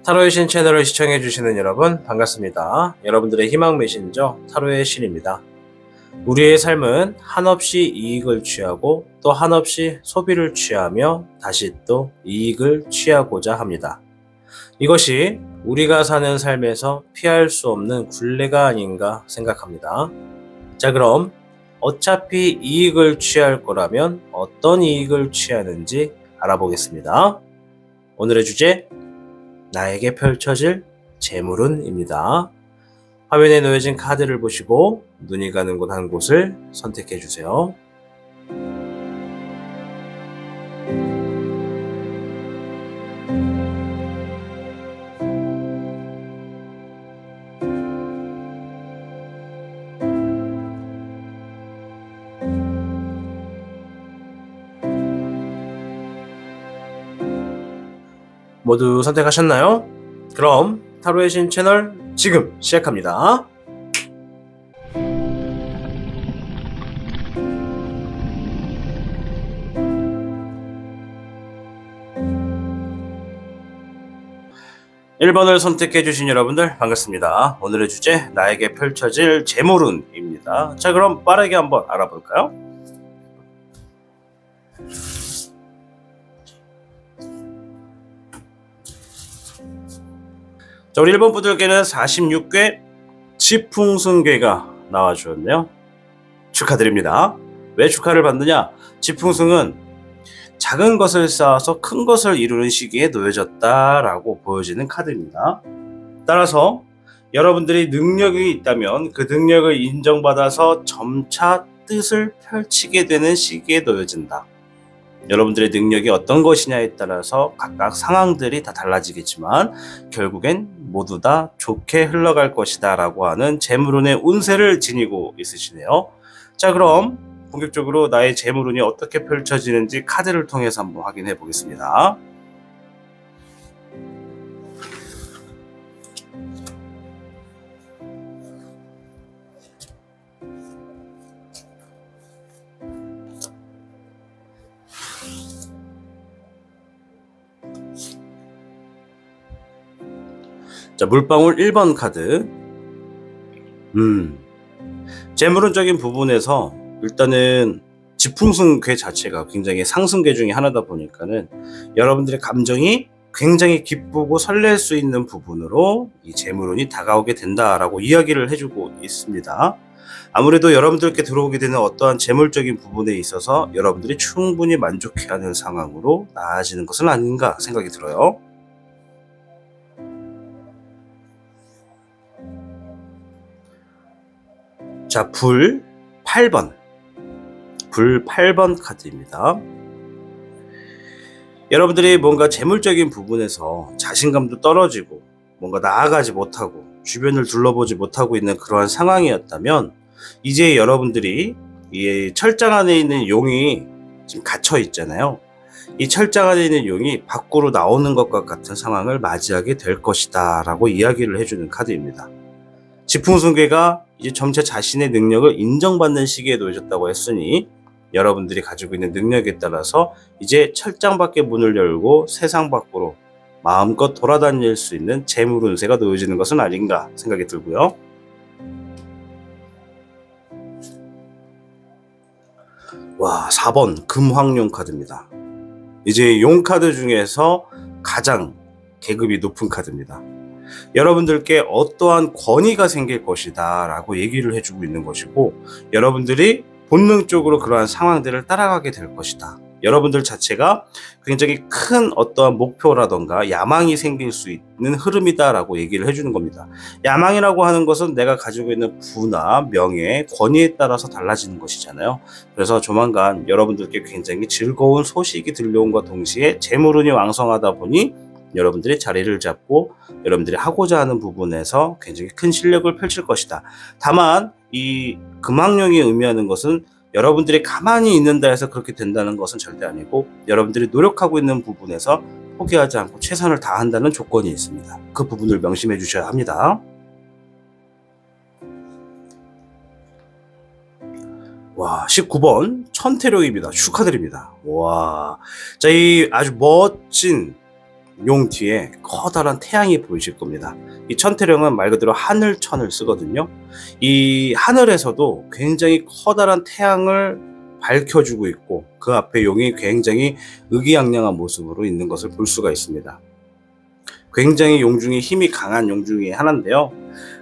타로의 신 채널을 시청해주시는 여러분 반갑습니다. 여러분들의 희망 메신저 타로의 신입니다. 우리의 삶은 한없이 이익을 취하고 또 한없이 소비를 취하며 다시 또 이익을 취하고자 합니다. 이것이 우리가 사는 삶에서 피할 수 없는 굴레가 아닌가 생각합니다. 자, 그럼 어차피 이익을 취할 거라면 어떤 이익을 취하는지 알아보겠습니다. 오늘의 주제, 나에게 펼쳐질 재물운입니다. 화면에 놓여진 카드를 보시고 눈이 가는 곳 한 곳을 선택해 주세요. 모두 선택하셨나요? 그럼 타로의 신 채널 지금 시작합니다. (1번을) 선택해주신 여러분들 반갑습니다. 오늘의 주제, 나에게 펼쳐질 재물운입니다. 자, 그럼 빠르게 한번 알아볼까요? 자, 우리 1번 분들께는 46개 지풍승괴가 나와주었네요. 축하드립니다. 왜 축하를 받느냐? 지풍승은 작은 것을 쌓아서 큰 것을 이루는 시기에 놓여졌다라고 보여지는 카드입니다. 따라서 여러분들이 능력이 있다면 그 능력을 인정받아서 점차 뜻을 펼치게 되는 시기에 놓여진다. 여러분들의 능력이 어떤 것이냐에 따라서 각각 상황들이 다 달라지겠지만 결국엔 모두 다 좋게 흘러갈 것이다 라고 하는 재물운의 운세를 지니고 있으시네요. 자, 그럼 본격적으로 나의 재물운이 어떻게 펼쳐지는지 카드를 통해서 한번 확인해 보겠습니다. 자, 물방울 1번 카드. 재물운적인 부분에서 일단은 지풍승괴 자체가 굉장히 상승괴 중에 하나다 보니까는 여러분들의 감정이 굉장히 기쁘고 설렐 수 있는 부분으로 이 재물운이 다가오게 된다라고 이야기를 해주고 있습니다. 아무래도 여러분들께 들어오게 되는 어떠한 재물적인 부분에 있어서 여러분들이 충분히 만족해하는 상황으로 나아지는 것은 아닌가 생각이 들어요. 자, 불 8번. 불 8번 카드입니다. 여러분들이 뭔가 재물적인 부분에서 자신감도 떨어지고 뭔가 나아가지 못하고 주변을 둘러보지 못하고 있는 그러한 상황이었다면 이제 여러분들이 이 철장 안에 있는 용이 지금 갇혀 있잖아요. 이 철장 안에 있는 용이 밖으로 나오는 것과 같은 상황을 맞이하게 될 것이다 라고 이야기를 해주는 카드입니다. 지풍승괴가 이제 점차 자신의 능력을 인정받는 시기에 놓여졌다고 했으니 여러분들이 가지고 있는 능력에 따라서 이제 철장 밖의 문을 열고 세상 밖으로 마음껏 돌아다닐 수 있는 재물운세가 놓여지는 것은 아닌가 생각이 들고요. 와, 4번 금황용 카드입니다. 이제 용 카드 중에서 가장 계급이 높은 카드입니다. 여러분들께 어떠한 권위가 생길 것이다 라고 얘기를 해주고 있는 것이고, 여러분들이 본능적으로 그러한 상황들을 따라가게 될 것이다. 여러분들 자체가 굉장히 큰 어떠한 목표라던가 야망이 생길 수 있는 흐름이다 라고 얘기를 해주는 겁니다. 야망이라고 하는 것은 내가 가지고 있는 부나 명예, 권위에 따라서 달라지는 것이잖아요. 그래서 조만간 여러분들께 굉장히 즐거운 소식이 들려온과 동시에 재물운이 왕성하다 보니 여러분들이 자리를 잡고 여러분들이 하고자 하는 부분에서 굉장히 큰 실력을 펼칠 것이다. 다만 이 금황용이 의미하는 것은 여러분들이 가만히 있는다 해서 그렇게 된다는 것은 절대 아니고, 여러분들이 노력하고 있는 부분에서 포기하지 않고 최선을 다한다는 조건이 있습니다. 그 부분을 명심해 주셔야 합니다. 와, 19번 천태룡입니다. 축하드립니다. 와, 자, 이 아주 멋진 용 뒤에 커다란 태양이 보이실 겁니다. 이 천태령은 말 그대로 하늘천을 쓰거든요. 이 하늘에서도 굉장히 커다란 태양을 밝혀주고 있고 그 앞에 용이 굉장히 의기양양한 모습으로 있는 것을 볼 수가 있습니다. 굉장히 용 중에 힘이 강한 용 중에 하나인데요.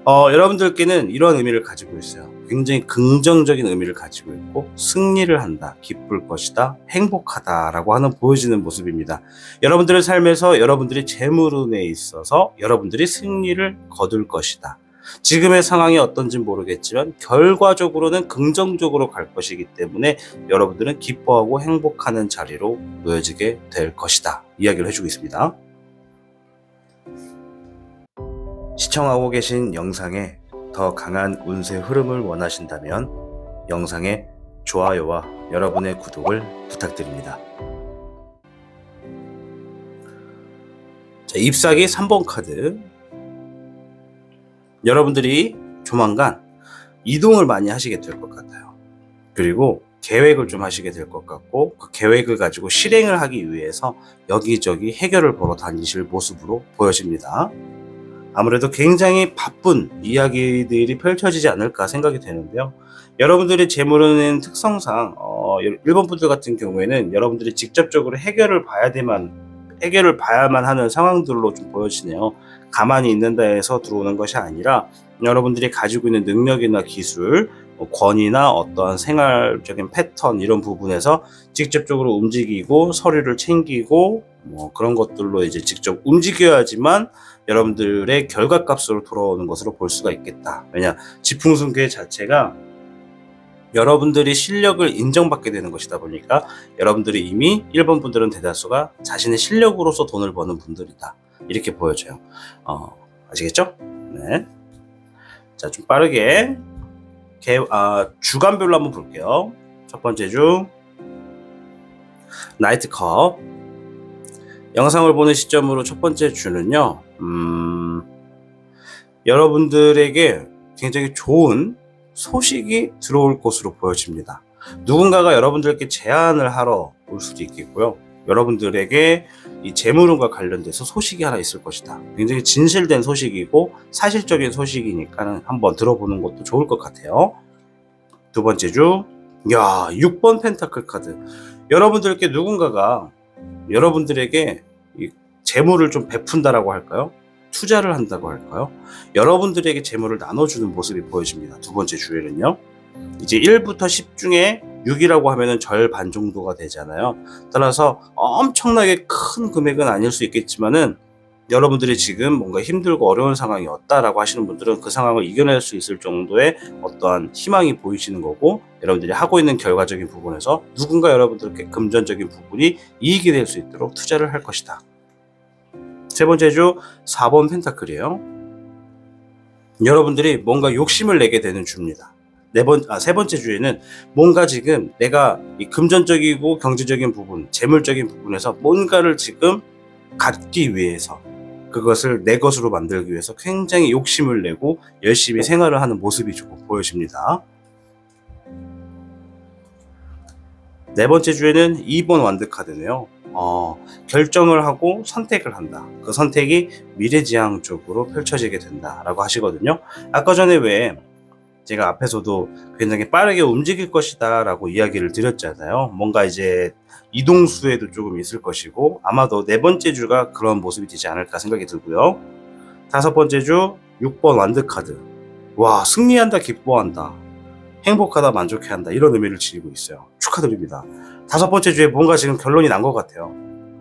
여러분들께는 이런 의미를 가지고 있어요. 굉장히 긍정적인 의미를 가지고 있고 승리를 한다, 기쁠 것이다, 행복하다 라고 하는 보여지는 모습입니다. 여러분들의 삶에서 여러분들이 재물운에 있어서 여러분들이 승리를 거둘 것이다. 지금의 상황이 어떤지 모르겠지만 결과적으로는 긍정적으로 갈 것이기 때문에 여러분들은 기뻐하고 행복하는 자리로 놓여지게 될 것이다 이야기를 해주고 있습니다. 시청하고 계신 영상에 더 강한 운세 흐름을 원하신다면 영상에 좋아요와 여러분의 구독을 부탁드립니다. 자, 잎사귀 3번 카드. 여러분들이 조만간 이동을 많이 하시게 될 것 같아요. 그리고 계획을 좀 하시게 될 것 같고 그 계획을 가지고 실행을 하기 위해서 여기저기 해결을 보러 다니실 모습으로 보여집니다. 아무래도 굉장히 바쁜 이야기들이 펼쳐지지 않을까 생각이 되는데요. 여러분들의 재물은 특성상 일본 분들 같은 경우에는 여러분들이 직접적으로 해결을 봐야만 하는 상황들로 좀 보여지네요. 가만히 있는다 해서 들어오는 것이 아니라 여러분들이 가지고 있는 능력이나 기술, 권위나 어떠한 생활적인 패턴 이런 부분에서 직접적으로 움직이고 서류를 챙기고 그런 것들로 이제 직접 움직여야지만 여러분들의 결과값으로 돌아오는 것으로 볼 수가 있겠다. 왜냐, 지풍승괴 자체가 여러분들이 실력을 인정받게 되는 것이다 보니까 여러분들이 이미 1번 분들은 대다수가 자신의 실력으로서 돈을 버는 분들이다 이렇게 보여져요. 아시겠죠? 네. 자, 좀 빠르게 주간별로 한번 볼게요. 첫 번째 주 나이트컵. 영상을 보는 시점으로 첫 번째 주는요, 여러분들에게 굉장히 좋은 소식이 들어올 것으로 보여집니다. 누군가가 여러분들께 제안을 하러 올 수도 있겠고요. 여러분들에게 이 재물운과 관련돼서 소식이 하나 있을 것이다. 굉장히 진실된 소식이고 사실적인 소식이니까 한번 들어보는 것도 좋을 것 같아요. 두 번째 주, 6번 펜타클 카드. 여러분들께 누군가가 여러분들에게 이 재물을 좀 베푼다라고 할까요? 투자를 한다고 할까요? 여러분들에게 재물을 나눠주는 모습이 보여집니다. 두 번째 주에는요. 이제 1부터 10 중에 6이라고 하면은 절반 정도가 되잖아요. 따라서 엄청나게 큰 금액은 아닐 수 있겠지만은 여러분들이 지금 뭔가 힘들고 어려운 상황이었다라고 하시는 분들은 그 상황을 이겨낼 수 있을 정도의 어떠한 희망이 보이시는 거고, 여러분들이 하고 있는 결과적인 부분에서 누군가 여러분들께 금전적인 부분이 이익이 될 수 있도록 투자를 할 것이다. 세 번째 주 4번 펜타클이에요. 여러분들이 뭔가 욕심을 내게 되는 주입니다. 세 번째 주에는 뭔가 지금 내가 이 금전적이고 경제적인 부분, 재물적인 부분에서 뭔가를 지금 갖기 위해서, 그것을 내 것으로 만들기 위해서 굉장히 욕심을 내고 열심히 생활을 하는 모습이 조금 보여집니다. 네 번째 주에는 2번 완드 카드네요. 결정을 하고 선택을 한다. 그 선택이 미래지향적으로 펼쳐지게 된다라고 하시거든요. 아까 전에 왜 제가 앞에서도 굉장히 빠르게 움직일 것이다 라고 이야기를 드렸잖아요. 뭔가 이제 이동수에도 조금 있을 것이고, 아마도 네 번째 주가 그런 모습이 되지 않을까 생각이 들고요. 다섯 번째 주 6번 완드 카드. 와, 승리한다, 기뻐한다, 행복하다, 만족해한다, 이런 의미를 지니고 있어요. 축하드립니다. 다섯 번째 주에 뭔가 지금 결론이 난 것 같아요.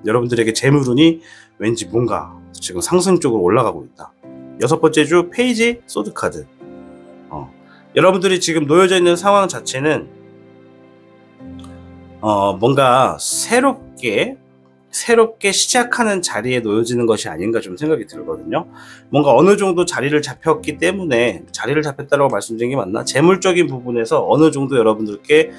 여러분들에게 재물운이 왠지 뭔가 지금 상승적으로 올라가고 있다. 여섯 번째 주 페이지 소드 카드. 여러분들이 지금 놓여져 있는 상황 자체는 뭔가 새롭게 시작하는 자리에 놓여지는 것이 아닌가 좀 생각이 들거든요. 뭔가 어느 정도 자리를 잡혔기 때문에, 자리를 잡혔다고 말씀드린 게 맞나? 재물적인 부분에서 어느 정도 여러분들께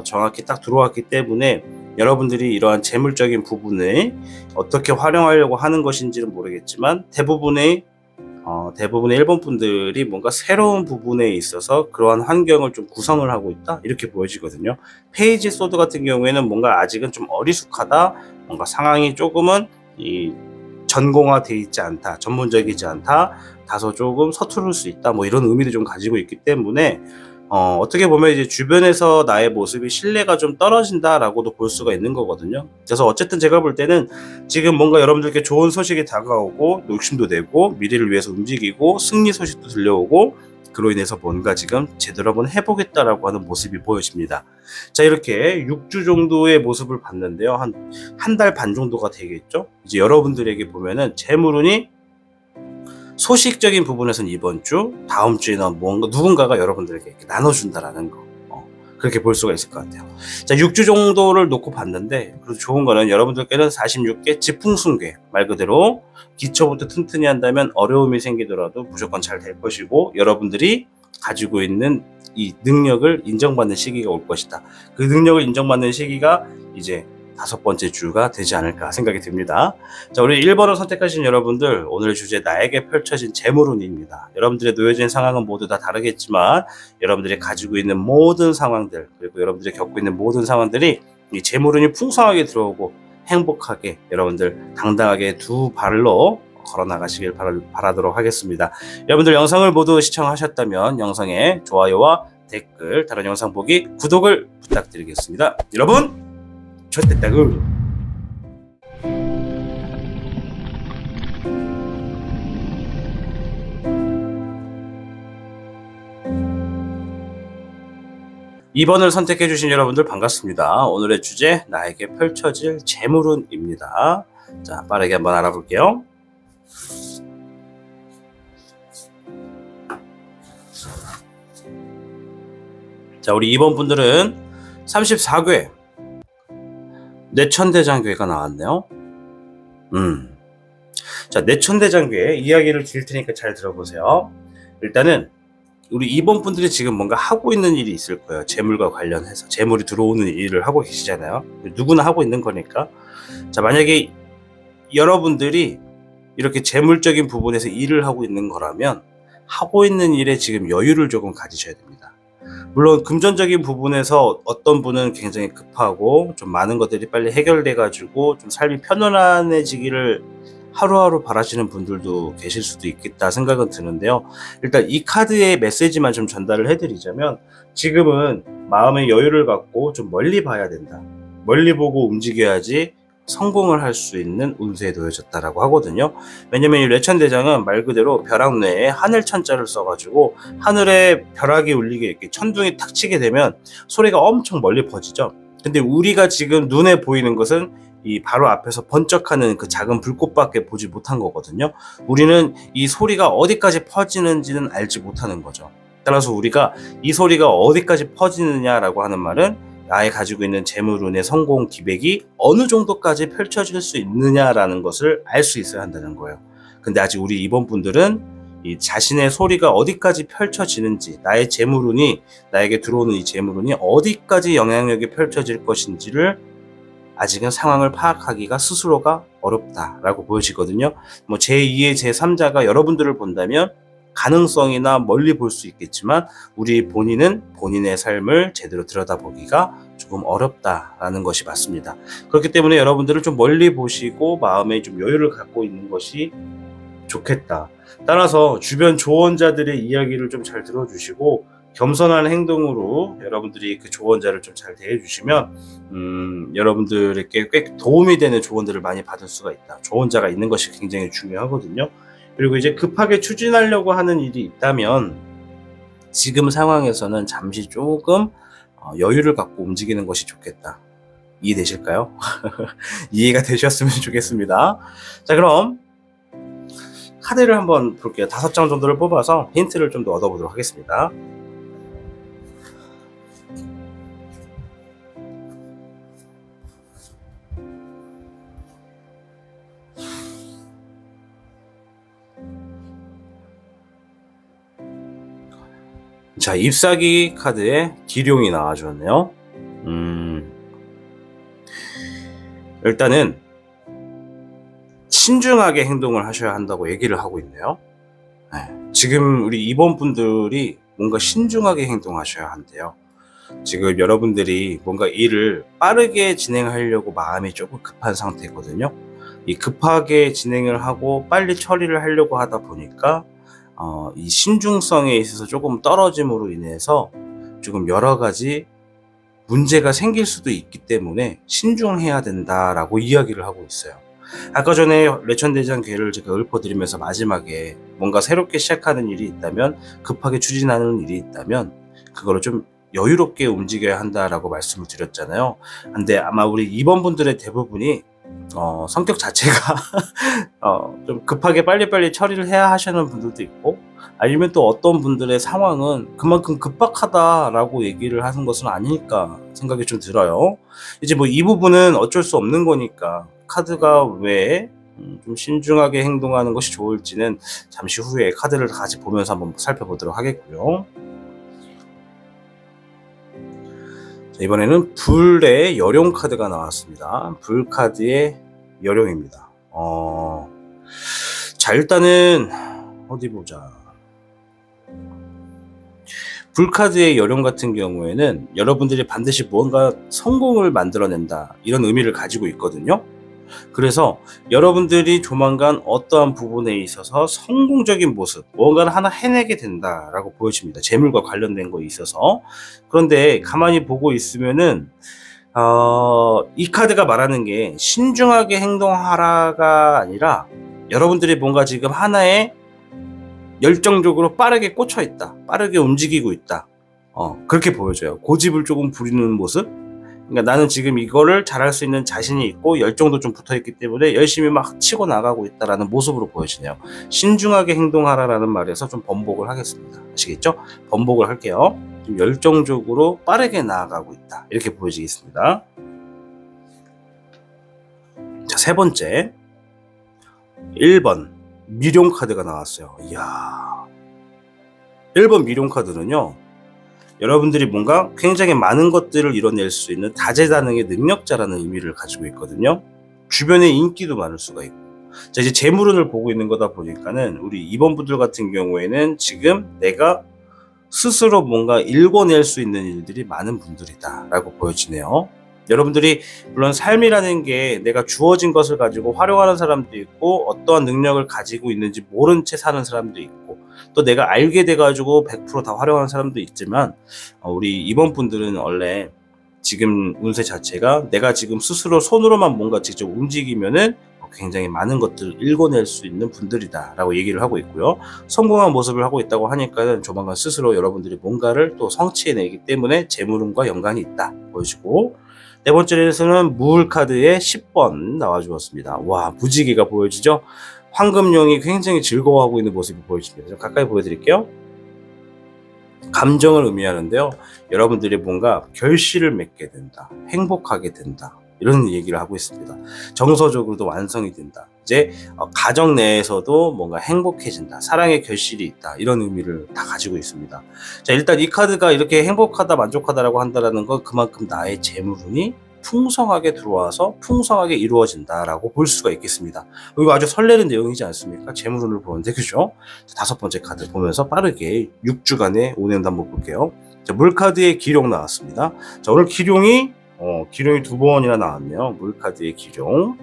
정확히 딱 들어왔기 때문에 여러분들이 이러한 재물적인 부분을 어떻게 활용하려고 하는 것인지는 모르겠지만 대부분의 1번 분들이 뭔가 새로운 부분에 있어서 그러한 환경을 좀 구성을 하고 있다, 이렇게 보여지거든요. 페이지 소드 같은 경우에는 뭔가 아직은 좀 어리숙하다, 뭔가 상황이 조금은 전공화되어 있지 않다, 전문적이지 않다, 다소 조금 서투를 수 있다, 뭐 이런 의미도 좀 가지고 있기 때문에 어떻게 보면 이제 주변에서 나의 모습이 신뢰가 좀 떨어진다라고도 볼 수가 있는 거거든요. 그래서 어쨌든 제가 볼 때는 지금 뭔가 여러분들께 좋은 소식이 다가오고 욕심도 내고 미래를 위해서 움직이고 승리 소식도 들려오고 그로 인해서 뭔가 지금 제대로 한번 해보겠다라고 하는 모습이 보여집니다. 자, 이렇게 6주 정도의 모습을 봤는데요. 한 달 반 정도가 되겠죠. 이제 여러분들에게 보면은 재물운이 소식적인 부분에서는 이번 주, 다음 주에는 뭔가 누군가가 여러분들에게 이렇게 나눠준다라는 거, 그렇게 볼 수가 있을 것 같아요. 자, 6주 정도를 놓고 봤는데, 그래도 좋은 거는 여러분들께는 46개 지풍순괴, 말 그대로 기초부터 튼튼히 한다면 어려움이 생기더라도 무조건 잘 될 것이고, 여러분들이 가지고 있는 이 능력을 인정받는 시기가 올 것이다. 그 능력을 인정받는 시기가 이제 5번째 주가 되지 않을까 생각이 듭니다. 자, 우리 1번을 선택하신 여러분들, 오늘의 주제 나에게 펼쳐진 재물운입니다. 여러분들의 놓여진 상황은 모두 다 다르겠지만 여러분들이 가지고 있는 모든 상황들, 그리고 여러분들이 겪고 있는 모든 상황들이 이 재물운이 풍성하게 들어오고 행복하게 여러분들 당당하게 두 발로 걸어나가시길 바라도록 하겠습니다. 여러분들 영상을 모두 시청하셨다면 영상에 좋아요와 댓글, 다른 영상 보기, 구독을 부탁드리겠습니다. 여러분, 좋댔다구. (2번을) 선택해 주신 여러분들 반갑습니다. 오늘의 주제 나에게 펼쳐질 재물운입니다. 자, 빠르게 한번 알아볼게요. 자, 우리 2번 분들은 34궤 내천대장괴가 나왔네요. 자, 내천대장괴 이야기를 드릴 테니까 잘 들어보세요. 일단은 우리 2번 분들이 지금 뭔가 하고 있는 일이 있을 거예요. 재물과 관련해서 재물이 들어오는 일을 하고 계시잖아요. 누구나 하고 있는 거니까. 자, 만약에 여러분들이 이렇게 재물적인 부분에서 일을 하고 있는 거라면 하고 있는 일에 지금 여유를 조금 가지셔야 됩니다. 물론 금전적인 부분에서 어떤 분은 굉장히 급하고 좀 많은 것들이 빨리 해결돼 가지고 좀 삶이 편안해지기를 하루하루 바라시는 분들도 계실 수도 있겠다 생각은 드는데요. 일단 이 카드의 메시지만 좀 전달을 해드리자면, 지금은 마음의 여유를 갖고 좀 멀리 봐야 된다, 멀리 보고 움직여야지 성공을 할 수 있는 운세에 놓여졌다라고 하거든요. 왜냐면 이 뇌천대장은 말 그대로 벼락 뇌에 하늘 천자를 써가지고 하늘에 벼락이 울리게 이렇게 천둥이 탁 치게 되면 소리가 엄청 멀리 퍼지죠. 근데 우리가 지금 눈에 보이는 것은 이 바로 앞에서 번쩍하는 그 작은 불꽃밖에 보지 못한 거거든요. 우리는 이 소리가 어디까지 퍼지는지는 알지 못하는 거죠. 따라서 우리가 이 소리가 어디까지 퍼지느냐라고 하는 말은 나의 가지고 있는 재물운의 성공 기백이 어느 정도까지 펼쳐질 수 있느냐라는 것을 알 수 있어야 한다는 거예요. 근데 아직 우리 이번 분들은 이 자신의 소리가 어디까지 펼쳐지는지, 나의 재물운이, 나에게 들어오는 이 재물운이 어디까지 영향력이 펼쳐질 것인지를 아직은 상황을 파악하기가 스스로가 어렵다라고 보여지거든요. 뭐 제2의 제3자가 여러분들을 본다면 가능성이나 멀리 볼 수 있겠지만 우리 본인은 본인의 삶을 제대로 들여다보기가 조금 어렵다라는 것이 맞습니다. 그렇기 때문에 여러분들은 좀 멀리 보시고 마음에 좀 여유를 갖고 있는 것이 좋겠다. 따라서 주변 조언자들의 이야기를 좀 잘 들어주시고 겸손한 행동으로 여러분들이 그 조언자를 좀 잘 대해주시면 여러분들에게 꽤 도움이 되는 조언들을 많이 받을 수가 있다. 조언자가 있는 것이 굉장히 중요하거든요. 그리고 이제 급하게 추진하려고 하는 일이 있다면 지금 상황에서는 잠시 조금 여유를 갖고 움직이는 것이 좋겠다. 이해되실까요? 이해가 되셨으면 좋겠습니다. 자, 그럼 카드를 한번 볼게요. 5장 정도를 뽑아서 힌트를 좀 더 얻어보도록 하겠습니다. 자, 잎사귀 카드에 기룡이 나와줬네요. 일단은 신중하게 행동을 하셔야 한다고 얘기를 하고 있네요. 네, 지금 우리 이번 분들이 뭔가 신중하게 행동하셔야 한대요. 지금 여러분들이 뭔가 일을 빠르게 진행하려고 마음이 조금 급한 상태거든요. 이 급하게 진행을 하고 빨리 처리를 하려고 하다 보니까 이 신중성에 있어서 조금 떨어짐으로 인해서 조금 여러 가지 문제가 생길 수도 있기 때문에 신중해야 된다라고 이야기를 하고 있어요. 아까 전에 레천대장궤를 제가 읊어드리면서 마지막에 뭔가 새롭게 시작하는 일이 있다면, 급하게 추진하는 일이 있다면 그거를 좀 여유롭게 움직여야 한다라고 말씀을 드렸잖아요. 근데 아마 우리 2번 분들의 대부분이 성격 자체가 좀 급하게 빨리빨리 처리를 해야 하시는 분들도 있고, 아니면 또 어떤 분들의 상황은 그만큼 급박하다라고 얘기를 하는 것은 아닐까 생각이 좀 들어요. 이제 뭐 이 부분은 어쩔 수 없는 거니까 카드가 왜 좀 신중하게 행동하는 것이 좋을지는 잠시 후에 카드를 같이 보면서 한번 살펴보도록 하겠고요. 자, 이번에는 불의 여룡 카드가 나왔습니다. 불 카드의 여룡입니다. 자, 일단은 어디 보자. 불카드의 여룡 같은 경우에는 여러분들이 반드시 무언가 성공을 만들어낸다, 이런 의미를 가지고 있거든요. 그래서 여러분들이 조만간 어떠한 부분에 있어서 성공적인 모습, 무언가를 하나 해내게 된다라고 보여집니다. 재물과 관련된 거에 있어서. 그런데 가만히 보고 있으면은 이 카드가 말하는 게 신중하게 행동하라가 아니라 여러분들이 뭔가 지금 하나에 열정적으로 빠르게 꽂혀 있다, 빠르게 움직이고 있다, 그렇게 보여져요. 고집을 조금 부리는 모습. 그러니까 나는 지금 이거를 잘할 수 있는 자신이 있고 열정도 좀 붙어있기 때문에 열심히 막 치고 나가고 있다라는 모습으로 보여지네요. 신중하게 행동하라라는 말에서 좀 번복을 하겠습니다. 아시겠죠? 번복을 할게요. 좀 열정적으로 빠르게 나아가고 있다, 이렇게 보여지겠습니다. 자, 세 번째 1번 미룡 카드가 나왔어요. 이야, 1번 미룡 카드는요, 여러분들이 뭔가 굉장히 많은 것들을 이뤄낼 수 있는 다재다능의 능력자라는 의미를 가지고 있거든요. 주변에 인기도 많을 수가 있고. 자, 이제 재물운을 보고 있는 거다 보니까는 우리 2번 분들 같은 경우에는 지금 내가 스스로 뭔가 읽어낼 수 있는 일들이 많은 분들이다 라고 보여지네요. 여러분들이 물론 삶이라는 게 내가 주어진 것을 가지고 활용하는 사람도 있고, 어떠한 능력을 가지고 있는지 모른 채 사는 사람도 있고, 또 내가 알게 돼가지고 100% 다 활용하는 사람도 있지만, 우리 이번 분들은 원래 지금 운세 자체가 내가 지금 스스로 손으로만 뭔가 직접 움직이면은 굉장히 많은 것들을 읽어낼 수 있는 분들이다 라고 얘기를 하고 있고요. 성공한 모습을 하고 있다고 하니까는 조만간 스스로 여러분들이 뭔가를 또 성취해내기 때문에 재물운과 연관이 있다 보여지고, 네 번째에서는 물 카드의 10번 나와주었습니다. 와, 무지개가 보여지죠? 황금룡이 굉장히 즐거워하고 있는 모습이 보여집니다. 좀 가까이 보여드릴게요. 감정을 의미하는데요, 여러분들이 뭔가 결실을 맺게 된다, 행복하게 된다, 이런 얘기를 하고 있습니다. 정서적으로도 완성이 된다, 이제 가정 내에서도 뭔가 행복해진다, 사랑의 결실이 있다, 이런 의미를 다 가지고 있습니다. 자, 일단 이 카드가 이렇게 행복하다, 만족하다라고 한다는 건 그만큼 나의 재물운이 풍성하게 들어와서 풍성하게 이루어진다라고 볼 수가 있겠습니다. 이거 아주 설레는 내용이지 않습니까? 재물운을 보는데, 그죠? 다섯 번째 카드 보면서 빠르게 6주간의 운행도 한번 볼게요. 자, 물카드의 기룡 나왔습니다. 자, 오늘 기룡이 두 번이나 나왔네요. 물카드의 기룡.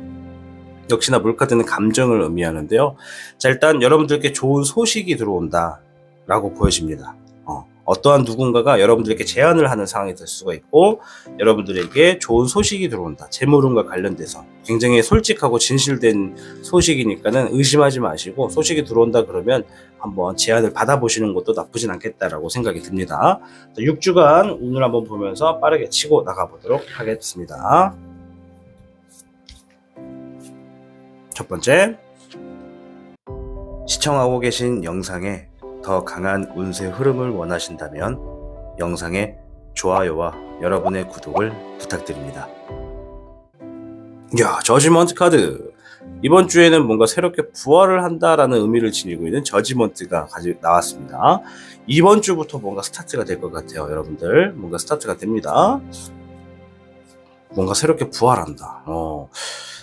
역시나 물카드는 감정을 의미하는데요. 자, 일단 여러분들께 좋은 소식이 들어온다 라고 보여집니다. 어떠한 누군가가 여러분들에게 제안을 하는 상황이 될 수가 있고, 여러분들에게 좋은 소식이 들어온다, 재물운과 관련돼서 굉장히 솔직하고 진실된 소식이니까는 의심하지 마시고, 소식이 들어온다 그러면 한번 제안을 받아보시는 것도 나쁘진 않겠다라고 생각이 듭니다. 6주간 운을 한번 보면서 빠르게 치고 나가보도록 하겠습니다. 첫 번째, 시청하고 계신 영상에 더 강한 운세 흐름을 원하신다면 영상에 좋아요와 여러분의 구독을 부탁드립니다. 야, 저지먼트 카드. 이번 주에는 뭔가 새롭게 부활을 한다라는 의미를 지니고 있는 저지먼트가 나왔습니다. 이번 주부터 뭔가 스타트가 될 것 같아요. 여러분들, 뭔가 스타트가 됩니다. 뭔가 새롭게 부활한다.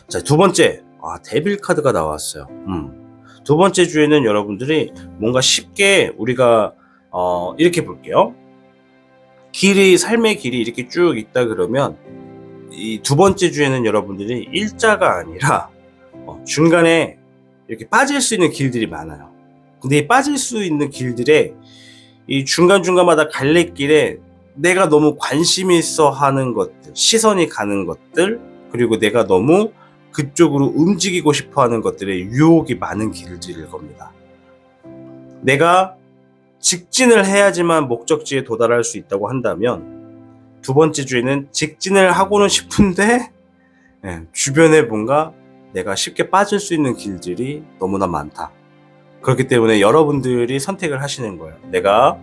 자, 두 번째, 데빌 카드가 나왔어요. 두 번째 주에는 여러분들이 뭔가 쉽게 우리가 이렇게 볼게요. 삶의 길이 이렇게 쭉 있다 그러면 이 두 번째 주에는 여러분들이 일자가 아니라 중간에 이렇게 빠질 수 있는 길들이 많아요. 근데 이 빠질 수 있는 길들에 이 중간중간마다 갈래길에 내가 너무 관심이 있어 하는 것들, 시선이 가는 것들, 그리고 내가 너무 그쪽으로 움직이고 싶어 하는 것들의 유혹이 많은 길들일 겁니다. 내가 직진을 해야지만 목적지에 도달할 수 있다고 한다면 두 번째 주에는 직진을 하고는 싶은데 주변에 뭔가 내가 쉽게 빠질 수 있는 길들이 너무나 많다. 그렇기 때문에 여러분들이 선택을 하시는 거예요. 내가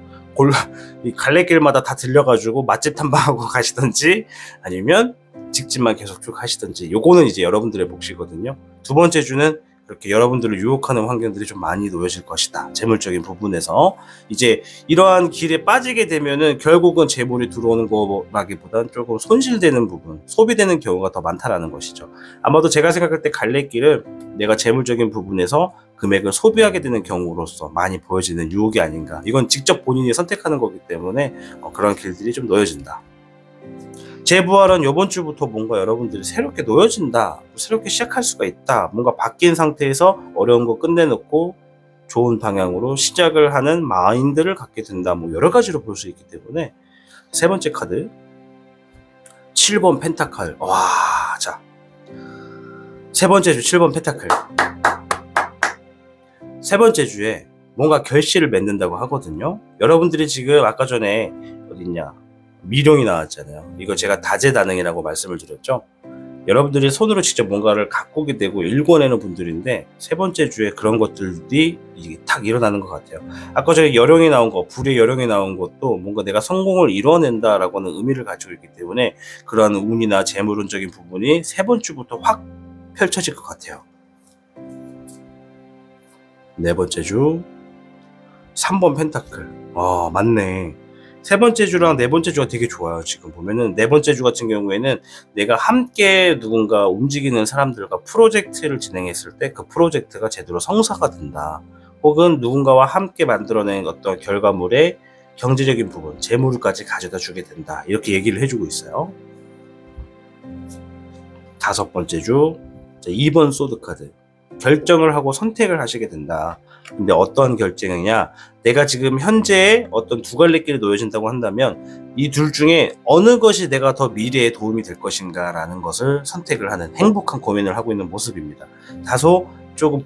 이 갈래길마다 다 들려가지고 맛집 탐방하고 가시든지 아니면 직진만 계속 쭉 하시든지, 요거는 이제 여러분들의 몫이거든요. 두 번째 주는 그렇게 여러분들을 유혹하는 환경들이 좀 많이 놓여질 것이다. 재물적인 부분에서 이제 이러한 길에 빠지게 되면은 결국은 재물이 들어오는 거라기보단 조금 손실되는 부분, 소비되는 경우가 더 많다라는 것이죠. 아마도 제가 생각할 때 갈래길은 내가 재물적인 부분에서 금액을 소비하게 되는 경우로서 많이 보여지는 유혹이 아닌가. 이건 직접 본인이 선택하는 거기 때문에 그런 길들이 좀 놓여진다. 재부활은 이번 주부터 뭔가 여러분들이 새롭게 놓여진다, 새롭게 시작할 수가 있다, 뭔가 바뀐 상태에서 어려운 거 끝내놓고 좋은 방향으로 시작을 하는 마인드를 갖게 된다, 뭐 여러 가지로 볼 수 있기 때문에. 세 번째 카드 7번 펜타클. 와, 자, 세 번째 주 7번 펜타클. 세 번째 주에 뭔가 결실을 맺는다고 하거든요. 여러분들이 지금 아까 전에 어딨냐, 미룡이 나왔잖아요. 이거 제가 다재다능이라고 말씀을 드렸죠. 여러분들이 손으로 직접 뭔가를 가꾸게 되고 읽어내는 분들인데 세 번째 주에 그런 것들이 탁 일어나는 것 같아요. 아까 전에 여령이 나온 거, 불의 여령이 나온 것도 뭔가 내가 성공을 이뤄낸다라고 하는 의미를 가지고 있기 때문에 그러한 운이나 재물운적인 부분이 세 번째 주부터 확 펼쳐질 것 같아요. 네 번째 주 3번 펜타클. 맞네. 세 번째 주랑 네 번째 주가 되게 좋아요. 지금 보면은 네 번째 주 같은 경우에는 내가 함께 누군가 움직이는 사람들과 프로젝트를 진행했을 때 그 프로젝트가 제대로 성사가 된다. 혹은 누군가와 함께 만들어낸 어떤 결과물의 경제적인 부분, 재물까지 가져다 주게 된다. 이렇게 얘기를 해주고 있어요. 다섯 번째 주 2번 소드카드. 결정을 하고 선택을 하시게 된다. 근데 어떤 결정이냐, 내가 지금 현재 어떤 두 갈래길에 놓여진다고 한다면 이 둘 중에 어느 것이 내가 더 미래에 도움이 될 것인가 라는 것을 선택을 하는 행복한 고민을 하고 있는 모습입니다. 다소 조금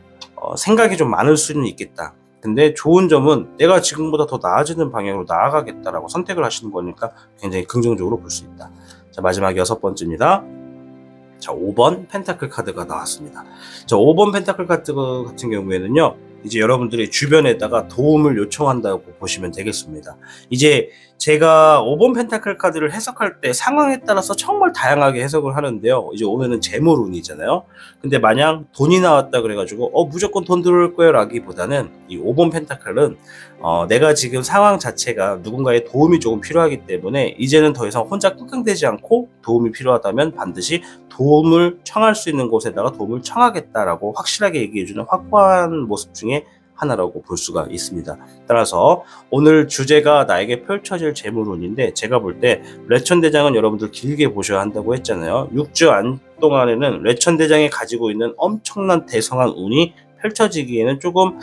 생각이 좀 많을 수는 있겠다. 근데 좋은 점은 내가 지금보다 더 나아지는 방향으로 나아가겠다라고 선택을 하시는 거니까 굉장히 긍정적으로 볼 수 있다. 자, 마지막 여섯 번째입니다. 자, 5번 펜타클 카드가 나왔습니다. 자, 5번 펜타클 카드 같은 경우에는요, 이제 여러분들이 주변에다가 도움을 요청한다고 보시면 되겠습니다. 이제 제가 5번 펜타클 카드를 해석할 때 상황에 따라서 정말 다양하게 해석을 하는데요. 이제 오늘은 재물운이잖아요. 근데 만약 돈이 나왔다 그래가지고 무조건 돈 들어올 거예요 라기보다는 이 5번 펜타클은 내가 지금 상황 자체가 누군가의 도움이 조금 필요하기 때문에 이제는 더 이상 혼자 끙끙대지 않고 도움이 필요하다면 반드시 도움을 청할 수 있는 곳에다가 도움을 청하겠다라고 확실하게 얘기해주는 확고한 모습 중에 하나라고 볼 수가 있습니다. 따라서 오늘 주제가 나에게 펼쳐질 재물운인데, 제가 볼 때 래천대장은 여러분들 길게 보셔야 한다고 했잖아요. 6주 안 동안에는 래천대장이 가지고 있는 엄청난 대성한 운이 펼쳐지기에는 조금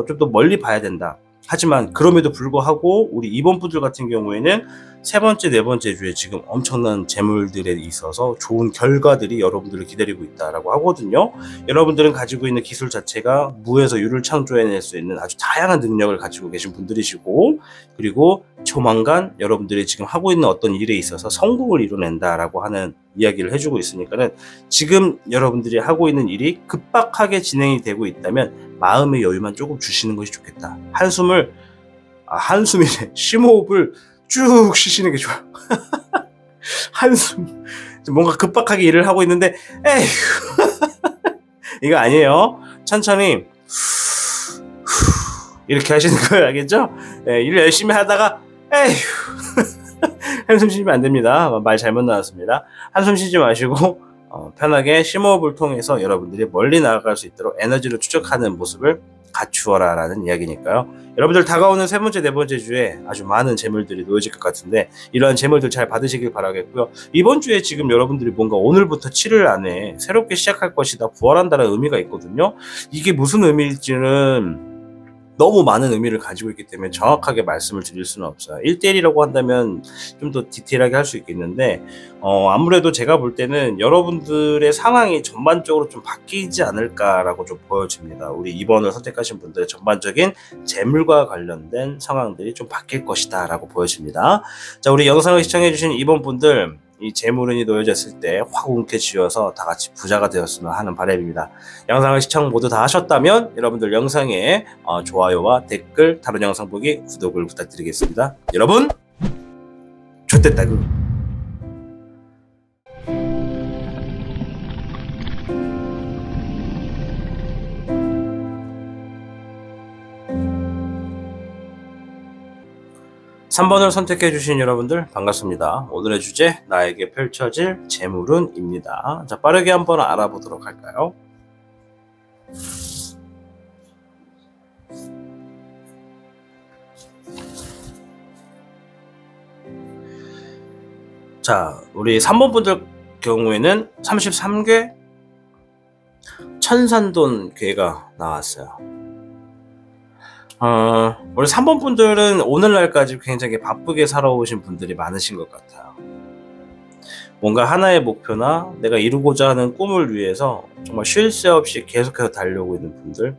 좀 더 멀리 봐야 된다. 하지만 그럼에도 불구하고 우리 이번 분들 같은 경우에는 세 번째, 네 번째 주에 지금 엄청난 재물들에 있어서 좋은 결과들이 여러분들을 기다리고 있다라고 하거든요. 여러분들은 가지고 있는 기술 자체가 무에서 유를 창조해낼 수 있는 아주 다양한 능력을 가지고 계신 분들이시고, 그리고 조만간 여러분들이 지금 하고 있는 어떤 일에 있어서 성공을 이뤄낸다라고 하는 이야기를 해주고 있으니까는 지금 여러분들이 하고 있는 일이 급박하게 진행이 되고 있다면 마음의 여유만 조금 주시는 것이 좋겠다. 한숨이래. 심호흡을 쭉 쉬시는 게 좋아요. 한숨. 뭔가 급박하게 일을 하고 있는데 에휴 이거 아니에요. 천천히 이렇게 하시는 거예요. 알겠죠? 일을 열심히 하다가 에휴 한숨 쉬면 안 됩니다. 말 잘못 나왔습니다. 한숨 쉬지 마시고 편하게 심호흡을 통해서 여러분들이 멀리 나아갈 수 있도록 에너지를 추적하는 모습을 갖추어라 라는 이야기니까요. 여러분들 다가오는 세 번째, 네 번째 주에 아주 많은 재물들이 놓여질 것 같은데 이러한 재물들 잘 받으시길 바라겠고요. 이번 주에 지금 여러분들이 뭔가 오늘부터 7일 안에 새롭게 시작할 것이다, 부활한다는 의미가 있거든요. 이게 무슨 의미일지는 너무 많은 의미를 가지고 있기 때문에 정확하게 말씀을 드릴 수는 없어요. 1대1이라고 한다면 좀 더 디테일하게 할 수 있겠는데 아무래도 제가 볼 때는 여러분들의 상황이 전반적으로 좀 바뀌지 않을까라고 좀 보여집니다. 우리 2번을 선택하신 분들의 전반적인 재물과 관련된 상황들이 좀 바뀔 것이다 라고 보여집니다. 자, 우리 영상을 시청해주신 2번 분들, 이 재물운이 놓여졌을 때 확 움켜쥐어서 다 같이 부자가 되었으면 하는 바람입니다. 영상을 시청 모두 다 하셨다면 여러분들 영상에 좋아요와 댓글, 다른 영상 보기, 구독을 부탁드리겠습니다. 여러분, 좋댔다구. 3번을 선택해 주신 여러분들 반갑습니다. 오늘의 주제, 나에게 펼쳐질 재물운입니다. 자, 빠르게 한번 알아보도록 할까요? 자, 우리 3번 분들 경우에는 33개 천산돈 괴가 나왔어요. 우리 3번 분들은 오늘날까지 굉장히 바쁘게 살아오신 분들이 많으신 것 같아요. 뭔가 하나의 목표나 내가 이루고자 하는 꿈을 위해서 정말 쉴 새 없이 계속해서 달려오고 있는 분들,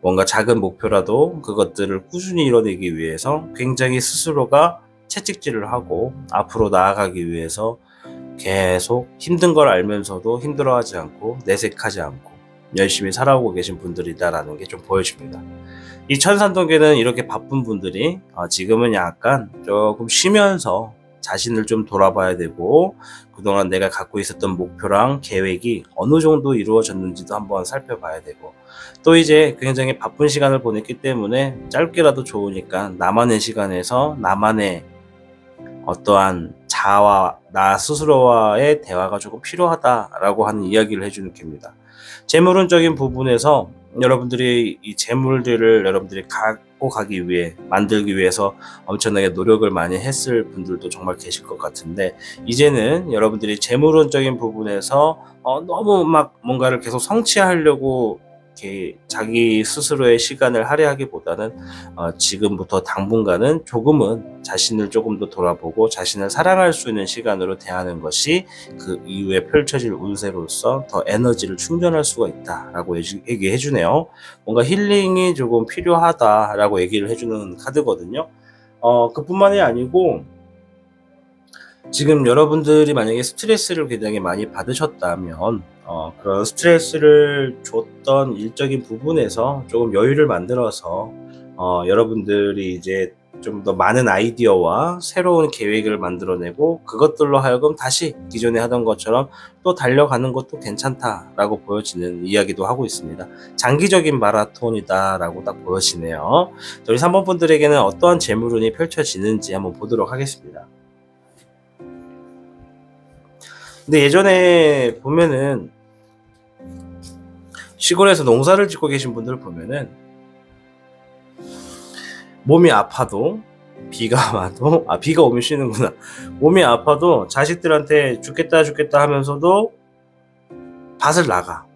뭔가 작은 목표라도 그것들을 꾸준히 이뤄내기 위해서 굉장히 스스로가 채찍질을 하고 앞으로 나아가기 위해서 계속 힘든 걸 알면서도 힘들어하지 않고 내색하지 않고 열심히 살아오고 계신 분들이다라는 게 좀 보여집니다. 이 천산동계는 이렇게 바쁜 분들이 지금은 약간 조금 쉬면서 자신을 좀 돌아봐야 되고 그동안 내가 갖고 있었던 목표랑 계획이 어느 정도 이루어졌는지도 한번 살펴봐야 되고 또 이제 굉장히 바쁜 시간을 보냈기 때문에 짧게라도 좋으니까 나만의 시간에서 나만의 어떠한 자아와 나 스스로와의 대화가 조금 필요하다라고 하는 이야기를 해주는 겁니다. 재물운적인 부분에서 여러분들이 이 재물들을 여러분들이 갖고 가기 위해 만들기 위해서 엄청나게 노력을 많이 했을 분들도 정말 계실 것 같은데 이제는 여러분들이 재물운적인 부분에서 너무 막 뭔가를 계속 성취하려고 이렇게 자기 스스로의 시간을 할애하기보다는 지금부터 당분간은 조금은 자신을 조금 더 돌아보고 자신을 사랑할 수 있는 시간으로 대하는 것이 그 이후에 펼쳐질 운세로서 더 에너지를 충전할 수가 있다라고 얘기해 주네요. 뭔가 힐링이 조금 필요하다라고 얘기를 해주는 카드거든요. 그뿐만이 아니고 지금 여러분들이 만약에 스트레스를 굉장히 많이 받으셨다면 그런 스트레스를 줬던 일적인 부분에서 조금 여유를 만들어서 여러분들이 이제 좀 더 많은 아이디어와 새로운 계획을 만들어내고 그것들로 하여금 다시 기존에 하던 것처럼 또 달려가는 것도 괜찮다라고 보여지는 이야기도 하고 있습니다. 장기적인 마라톤이다라고 딱 보여지네요. 우리 3번 분들에게는 어떠한 재물운이 펼쳐지는지 한번 보도록 하겠습니다. 근데 예전에 보면은 시골에서 농사를 짓고 계신 분들 보면은 몸이 아파도 비가 와도 비가 오면 쉬는구나. 몸이 아파도 자식들한테 죽겠다 하면서도 밭을 나가.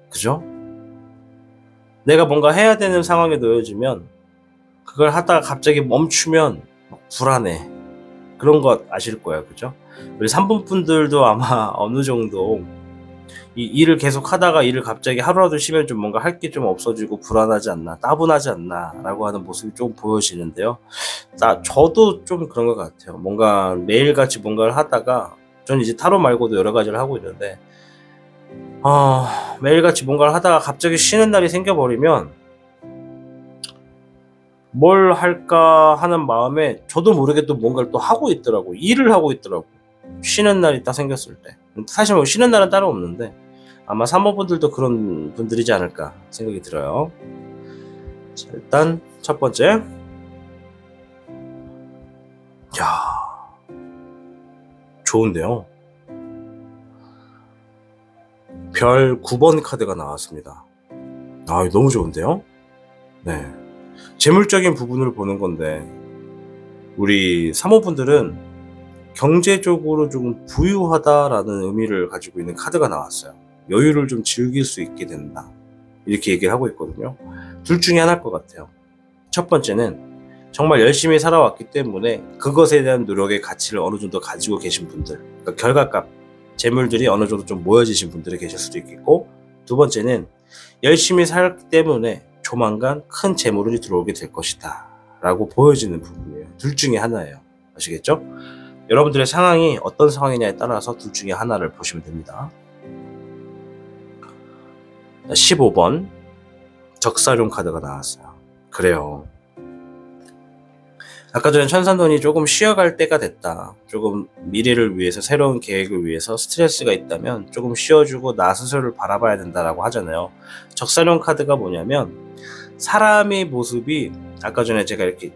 그죠? 내가 뭔가 해야 되는 상황에 놓여지면 그걸 하다가 갑자기 멈추면 불안해. 그런 것 아실 거예요. 그죠? 우리 3번 분들도 아마 어느 정도 이 일을 계속 하다가 일을 갑자기 하루라도 쉬면 좀 뭔가 할 게 좀 없어지고 불안하지 않나, 따분하지 않나 라고 하는 모습이 좀 보여지는데요. 저도 좀 그런 것 같아요. 뭔가 매일같이 뭔가를 하다가 저는 이제 타로 말고도 여러 가지를 하고 있는데 매일같이 뭔가를 하다가 갑자기 쉬는 날이 생겨버리면 뭘 할까 하는 마음에 저도 모르게 또 뭔가를 또 하고 있더라고. 일을 하고 있더라고. 쉬는 날이 딱 생겼을 때. 사실 뭐 쉬는 날은 따로 없는데 아마 3번 분들도 그런 분들이지 않을까 생각이 들어요. 자, 일단 첫 번째. 좋은데요. 별 9번 카드가 나왔습니다. 너무 좋은데요. 네. 재물적인 부분을 보는 건데, 우리 사모분들은 경제적으로 조금 부유하다라는 의미를 가지고 있는 카드가 나왔어요. 여유를 좀 즐길 수 있게 된다, 이렇게 얘기를 하고 있거든요. 둘 중에 하나일 것 같아요. 첫 번째는 정말 열심히 살아왔기 때문에 그것에 대한 노력의 가치를 어느 정도 가지고 계신 분들, 그러니까 결과값, 재물들이 어느 정도 좀 모여지신 분들이 계실 수도 있겠고, 두 번째는 열심히 살았기 때문에 조만간 큰 재물이 들어오게 될 것이다 라고 보여지는 부분이에요. 둘 중에 하나예요. 아시겠죠? 여러분들의 상황이 어떤 상황이냐에 따라서 둘 중에 하나를 보시면 됩니다. 15번 적사룡 카드가 나왔어요. 그래요. 아까 전에 천산돈이 조금 쉬어갈 때가 됐다, 조금 미래를 위해서, 새로운 계획을 위해서 스트레스가 있다면 조금 쉬어주고 나 스스로를 바라봐야 된다라고 하잖아요. 적사룡 카드가 뭐냐면, 사람의 모습이, 아까 전에 제가 이렇게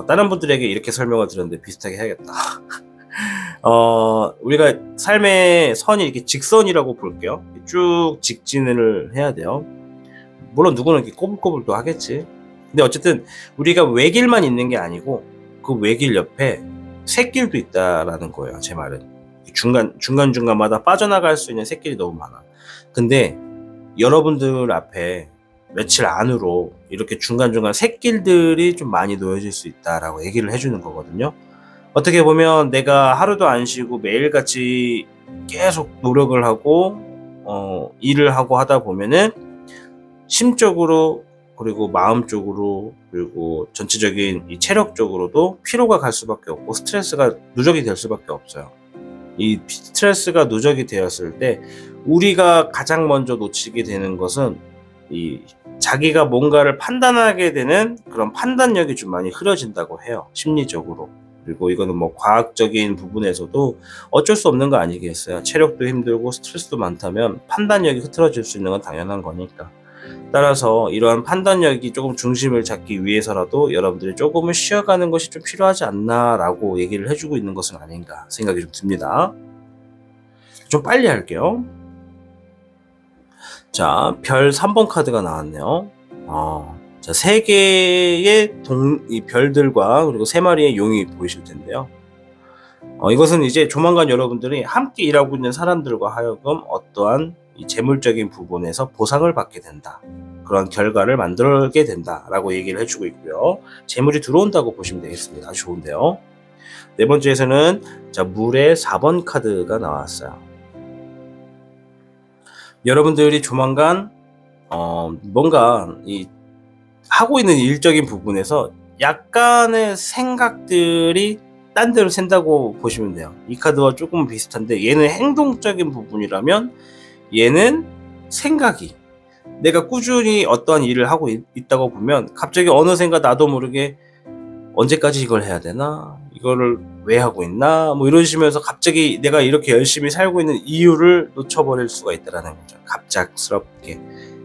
다른 분들에게 이렇게 설명을 드렸는데 비슷하게 해야겠다. 우리가 삶의 선이 이렇게 직선이라고 볼게요. 쭉 직진을 해야 돼요. 물론 누구는 이렇게 꼬불꼬불도 하겠지. 근데 어쨌든 우리가 외길만 있는 게 아니고 그 외길 옆에 샛길도 있다라는 거예요. 제 말은 중간중간마다 빠져나갈 수 있는 샛길이 너무 많아. 근데 여러분들 앞에 며칠 안으로 이렇게 중간중간 샛길들이 좀 많이 놓여질 수 있다라고 얘기를 해주는 거거든요. 어떻게 보면 내가 하루도 안 쉬고 매일같이 계속 노력을 하고 일을 하고 하다 보면은 심적으로, 그리고 마음적으로, 그리고 전체적인 이 체력적으로도 피로가 갈 수밖에 없고 스트레스가 누적이 될 수밖에 없어요. 이 스트레스가 누적이 되었을 때 우리가 가장 먼저 놓치게 되는 것은 이 자기가 뭔가를 판단하게 되는 그런 판단력이 좀 많이 흐려진다고 해요. 심리적으로. 그리고 이거는 뭐 과학적인 부분에서도 어쩔 수 없는 거 아니겠어요. 체력도 힘들고 스트레스도 많다면 판단력이 흐트러질 수 있는 건 당연한 거니까. 따라서 이러한 판단력이 조금 중심을 잡기 위해서라도 여러분들이 조금은 쉬어가는 것이 좀 필요하지 않나 라고 얘기를 해주고 있는 것은 아닌가 생각이 좀 듭니다. 좀 빨리 할게요. 자, 별 3번 카드가 나왔네요. 자, 3개의 이 별들과 그리고 3마리의 용이 보이실 텐데요. 이것은 이제 조만간 여러분들이 함께 일하고 있는 사람들과 하여금 어떠한 이 재물적인 부분에서 보상을 받게 된다, 그런 결과를 만들게 된다라고 얘기를 해주고 있고요. 재물이 들어온다고 보시면 되겠습니다. 아주 좋은데요. 네 번째에서는 자, 물의 4번 카드가 나왔어요. 여러분들이 조만간 뭔가 이 하고 있는 일적인 부분에서 약간의 생각들이 딴 데로 샌다고 보시면 돼요. 이 카드와 조금 비슷한데 얘는 행동적인 부분이라면 얘는 생각이, 내가 꾸준히 어떠한 일을 하고 있다고 보면 갑자기 어느샌가 나도 모르게 언제까지 이걸 해야 되나, 이거를 왜 하고 있나, 뭐 이러시면서 갑자기 내가 이렇게 열심히 살고 있는 이유를 놓쳐버릴 수가 있다는 거죠. 갑작스럽게.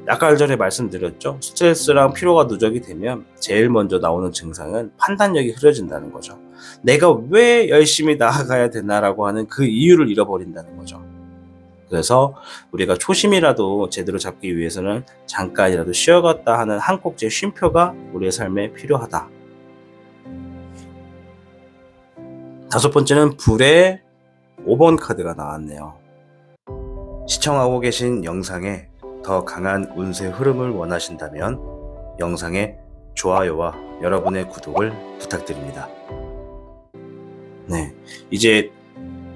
아까 전에 말씀드렸죠. 스트레스랑 피로가 누적이 되면 제일 먼저 나오는 증상은 판단력이 흐려진다는 거죠. 내가 왜 열심히 나아가야 되나라고 하는 그 이유를 잃어버린다는 거죠. 그래서 우리가 초심이라도 제대로 잡기 위해서는 잠깐이라도 쉬어갔다 하는 한 꼭지의 쉼표가 우리의 삶에 필요하다. 5번째는 불의 5번 카드가 나왔네요. 시청하고 계신 영상에 더 강한 운세 흐름을 원하신다면 영상의 좋아요와 여러분의 구독을 부탁드립니다. 네, 이제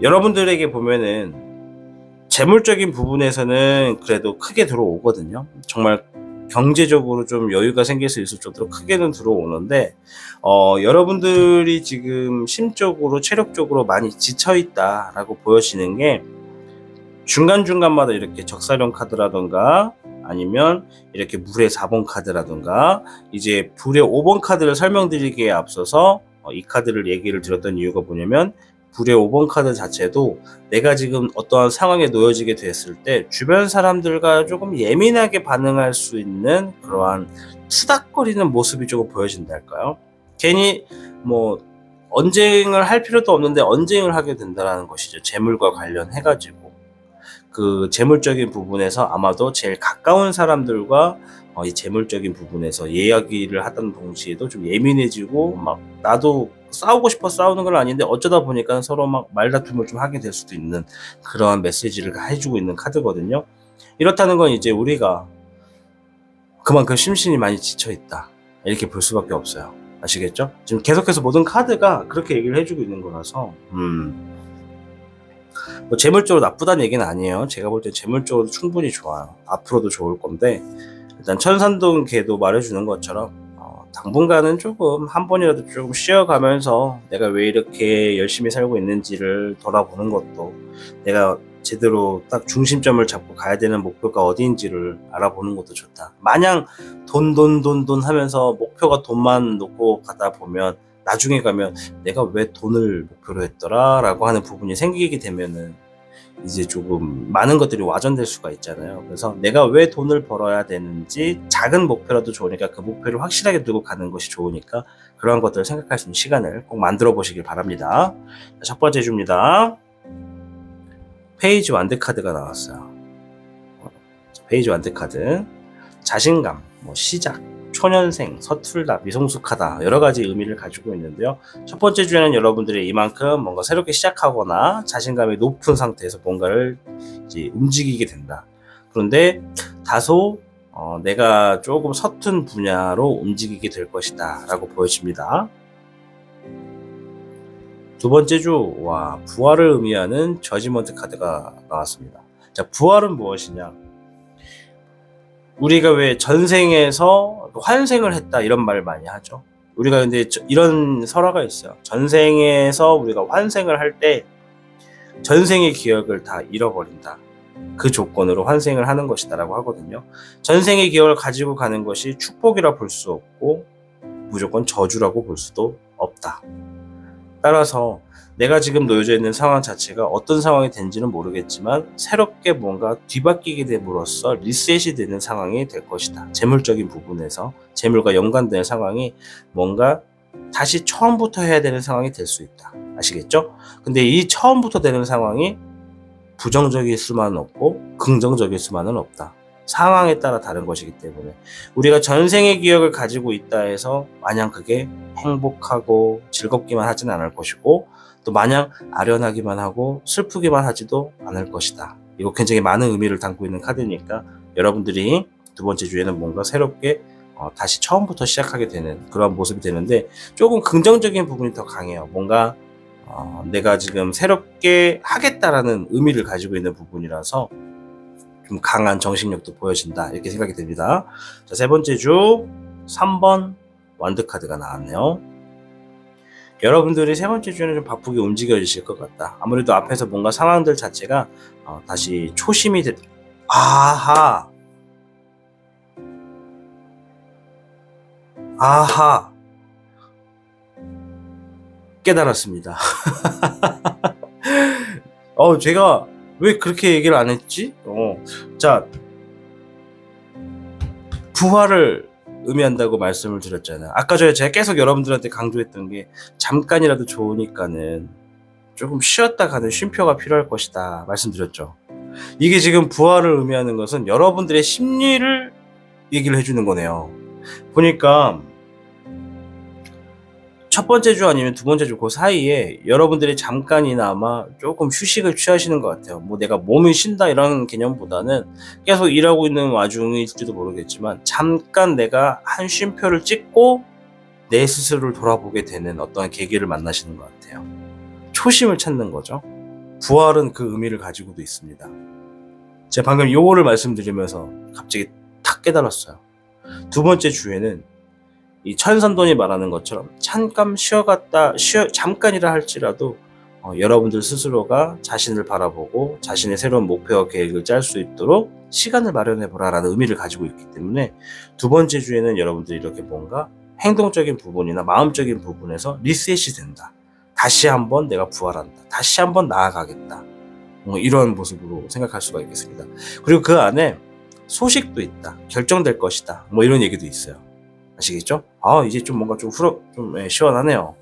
여러분들에게 보면은 재물적인 부분에서는 그래도 크게 들어오거든요. 정말 경제적으로 좀 여유가 생길 수 있을 정도로 크게는 들어오는데 여러분들이 지금 심적으로 체력적으로 많이 지쳐있다라고 보여지는 게 중간중간마다 이렇게 적사령 카드라던가 아니면 이렇게 물의 4번 카드라던가, 이제 불의 5번 카드를 설명드리기에 앞서서 이 카드를 얘기를 드렸던 이유가 뭐냐면, 불의 5번 카드 자체도 내가 지금 어떠한 상황에 놓여지게 됐을 때 주변 사람들과 조금 예민하게 반응할 수 있는 그러한 투닥거리는 모습이 조금 보여진다 할까요? 괜히 뭐 언쟁을 할 필요도 없는데 언쟁을 하게 된다는 것이죠. 재물과 관련해가지고. 그 재물적인 부분에서 아마도 제일 가까운 사람들과 이 재물적인 부분에서 이야기를 하던 동시에도 좀 예민해지고, 막 나도 싸우고 싶어 싸우는 건 아닌데 어쩌다 보니까 서로 막 말다툼을 좀 하게 될 수도 있는 그러한 메시지를 해주고 있는 카드거든요. 이렇다는 건 이제 우리가 그만큼 심신이 많이 지쳐있다, 이렇게 볼 수밖에 없어요. 아시겠죠? 지금 계속해서 모든 카드가 그렇게 얘기를 해주고 있는 거라서 뭐 재물적으로 나쁘다는 얘기는 아니에요. 제가 볼 때 재물적으로 충분히 좋아요. 앞으로도 좋을 건데, 일단 천산동 개도 말해주는 것처럼 당분간은 조금 한 번이라도 조금 쉬어가면서 내가 왜 이렇게 열심히 살고 있는지를 돌아보는 것도, 내가 제대로 딱 중심점을 잡고 가야 되는 목표가 어디인지를 알아보는 것도 좋다. 마냥 돈 하면서 목표가 돈만 놓고 가다 보면 나중에 가면 내가 왜 돈을 목표로 했더라 라고 하는 부분이 생기게 되면은 이제 조금 많은 것들이 와전될 수가 있잖아요. 그래서 내가 왜 돈을 벌어야 되는지, 작은 목표라도 좋으니까 그 목표를 확실하게 두고 가는 것이 좋으니까 그러한 것들을 생각할 수 있는 시간을 꼭 만들어 보시길 바랍니다. 첫 번째 주입니다. 페이지 완드 카드가 나왔어요. 페이지 완드 카드, 자신감, 시작, 초년생, 서툴다, 미성숙하다, 여러가지 의미를 가지고 있는데요. 첫 번째 주에는 여러분들이 이만큼 뭔가 새롭게 시작하거나 자신감이 높은 상태에서 뭔가를 이제 움직이게 된다. 그런데 다소 내가 조금 서툰 분야로 움직이게 될 것이다 라고 보여집니다. 두 번째 주, 부활을 의미하는 저지먼트 카드가 나왔습니다. 자, 부활은 무엇이냐? 우리가 왜 전생에서 환생을 했다 이런 말을 많이 하죠. 우리가 근데 이런 설화가 있어요. 전생에서 우리가 환생을 할 때 전생의 기억을 다 잃어버린다. 그 조건으로 환생을 하는 것이다 라고 하거든요. 전생의 기억을 가지고 가는 것이 축복이라 볼 수 없고 무조건 저주라고 볼 수도 없다. 따라서 내가 지금 놓여져 있는 상황 자체가 어떤 상황이 된지는 모르겠지만 새롭게 뭔가 뒤바뀌게 됨으로써 리셋이 되는 상황이 될 것이다. 재물적인 부분에서 재물과 연관되는 상황이 뭔가 다시 처음부터 해야 되는 상황이 될 수 있다. 아시겠죠? 근데 이 처음부터 되는 상황이 부정적일 수만은 없고 긍정적일 수만은 없다. 상황에 따라 다른 것이기 때문에 우리가 전생의 기억을 가지고 있다 해서 마냥 그게 행복하고 즐겁기만 하지는 않을 것이고, 또 마냥 아련하기만 하고 슬프기만 하지도 않을 것이다. 이거 굉장히 많은 의미를 담고 있는 카드니까 여러분들이 두 번째 주에는 뭔가 새롭게 다시 처음부터 시작하게 되는 그런 모습이 되는데, 조금 긍정적인 부분이 더 강해요. 뭔가 내가 지금 새롭게 하겠다라는 의미를 가지고 있는 부분이라서 좀 강한 정신력도 보여진다, 이렇게 생각이 됩니다. 자, 세 번째 주 3번 완드 카드가 나왔네요. 여러분들이 세 번째 주에는 좀 바쁘게 움직여지실 것 같다. 아무래도 앞에서 뭔가 상황들 자체가 다시 초심이 아하 깨달았습니다. 제가 왜 그렇게 얘기를 안 했지? 자, 부활을 의미한다고 말씀을 드렸잖아요. 아까 전에 제가 계속 여러분들한테 강조했던 게 잠깐이라도 좋으니까는 조금 쉬었다 가는 쉼표가 필요할 것이다 말씀드렸죠. 이게 지금 부활을 의미하는 것은 여러분들의 심리를 얘기를 해주는 거네요. 보니까 첫 번째 주 아니면 두 번째 주 그 사이에 여러분들이 잠깐이나마 조금 휴식을 취하시는 것 같아요. 내가 몸이 쉰다 이런 개념보다는 계속 일하고 있는 와중일지도 모르겠지만 잠깐 내가 한 쉼표를 찍고 내 스스로를 돌아보게 되는 어떤 계기를 만나시는 것 같아요. 초심을 찾는 거죠. 부활은 그 의미를 가지고도 있습니다. 제가 방금 요거를 말씀드리면서 갑자기 탁 깨달았어요. 두 번째 주에는 이 천산돈이 말하는 것처럼 잠깐 잠깐이라 할지라도 여러분들 스스로가 자신을 바라보고 자신의 새로운 목표와 계획을 짤 수 있도록 시간을 마련해보라라는 의미를 가지고 있기 때문에 두 번째 주에는 여러분들이 이렇게 뭔가 행동적인 부분이나 마음적인 부분에서 리셋이 된다. 다시 한번 내가 부활한다. 다시 한번 나아가겠다. 이런 모습으로 생각할 수가 있겠습니다. 그리고 그 안에 소식도 있다. 결정될 것이다. 이런 얘기도 있어요. 아시겠죠? 이제 좀 뭔가 좀 시원하네요.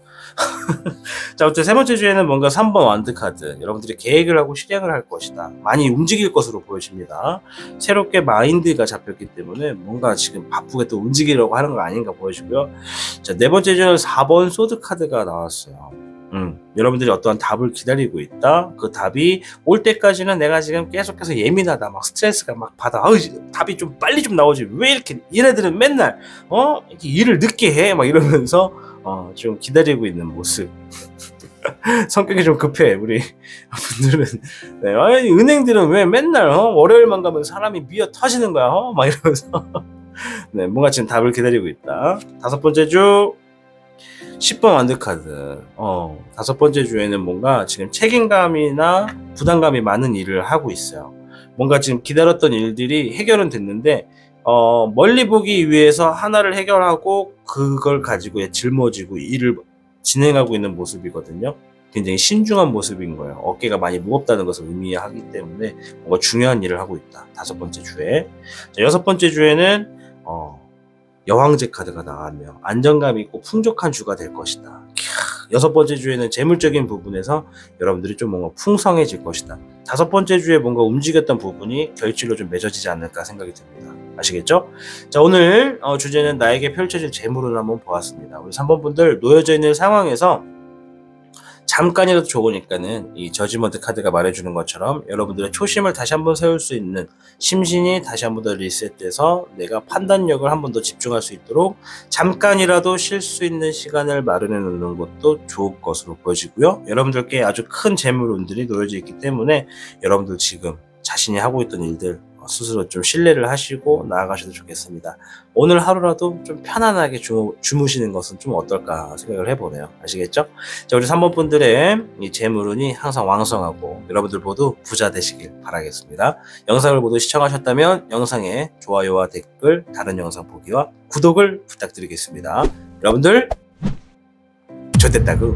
자, 아무튼 세 번째 주에는 뭔가 3번 완드 카드. 여러분들이 계획을 하고 실행을 할 것이다. 많이 움직일 것으로 보여집니다. 새롭게 마인드가 잡혔기 때문에 뭔가 지금 바쁘게 또 움직이려고 하는 거 아닌가 보여지고요. 자, 네 번째 주에는 4번 소드 카드가 나왔어요. 여러분들이 어떠한 답을 기다리고 있다. 그 답이 올 때까지는 내가 지금 계속해서 예민하다. 막 스트레스가 막 받아. 답이 좀 빨리 좀 나오지. 왜 이렇게 얘네들은 맨날 이렇게 일을 늦게 해? 막 이러면서 좀 기다리고 있는 모습. 성격이 좀 급해 우리 분들은. 네, 아니, 은행들은 왜 맨날 월요일만 가면 사람이 미어 터지는 거야? 막 이러면서 네, 뭔가 지금 답을 기다리고 있다. 다섯 번째 주 10번 완드카드. 다섯 번째 주에는 뭔가 지금 책임감이나 부담감이 많은 일을 하고 있어요. 뭔가 지금 기다렸던 일들이 해결은 됐는데 멀리 보기 위해서 하나를 해결하고 그걸 가지고 짊어지고 일을 진행하고 있는 모습이거든요. 굉장히 신중한 모습인 거예요. 어깨가 많이 무겁다는 것을 의미하기 때문에 뭔가 중요한 일을 하고 있다. 다섯 번째 주에. 자, 여섯 번째 주에는 여왕제 카드가 나왔네요. 안정감 있고 풍족한 주가 될 것이다. 여섯 번째 주에는 재물적인 부분에서 여러분들이 좀 뭔가 풍성해질 것이다. 다섯 번째 주에 뭔가 움직였던 부분이 결실로 좀 맺어지지 않을까 생각이 듭니다. 아시겠죠? 자, 오늘 주제는 나에게 펼쳐질 재물을 한번 보았습니다. 우리 3번 분들 놓여져 있는 상황에서 잠깐이라도 좋으니까는 이 저지먼트 카드가 말해주는 것처럼 여러분들의 초심을 다시 한번 세울 수 있는, 심신이 다시 한번 더 리셋돼서 내가 판단력을 한 번 더 집중할 수 있도록 잠깐이라도 쉴 수 있는 시간을 마련해 놓는 것도 좋을 것으로 보여지고요. 여러분들께 아주 큰 재물운들이 놓여져 있기 때문에 여러분들 지금 자신이 하고 있던 일들 스스로 좀 신뢰를 하시고 나아가셔도 좋겠습니다. 오늘 하루라도 좀 편안하게 주무시는 것은 좀 어떨까 생각을 해보네요. 아시겠죠? 자, 우리 3번 분들의 이 재물운이 항상 왕성하고 여러분들 모두 부자 되시길 바라겠습니다. 영상을 모두 시청하셨다면 영상에 좋아요와 댓글, 다른 영상 보기와 구독을 부탁드리겠습니다. 여러분들 좋댔다구.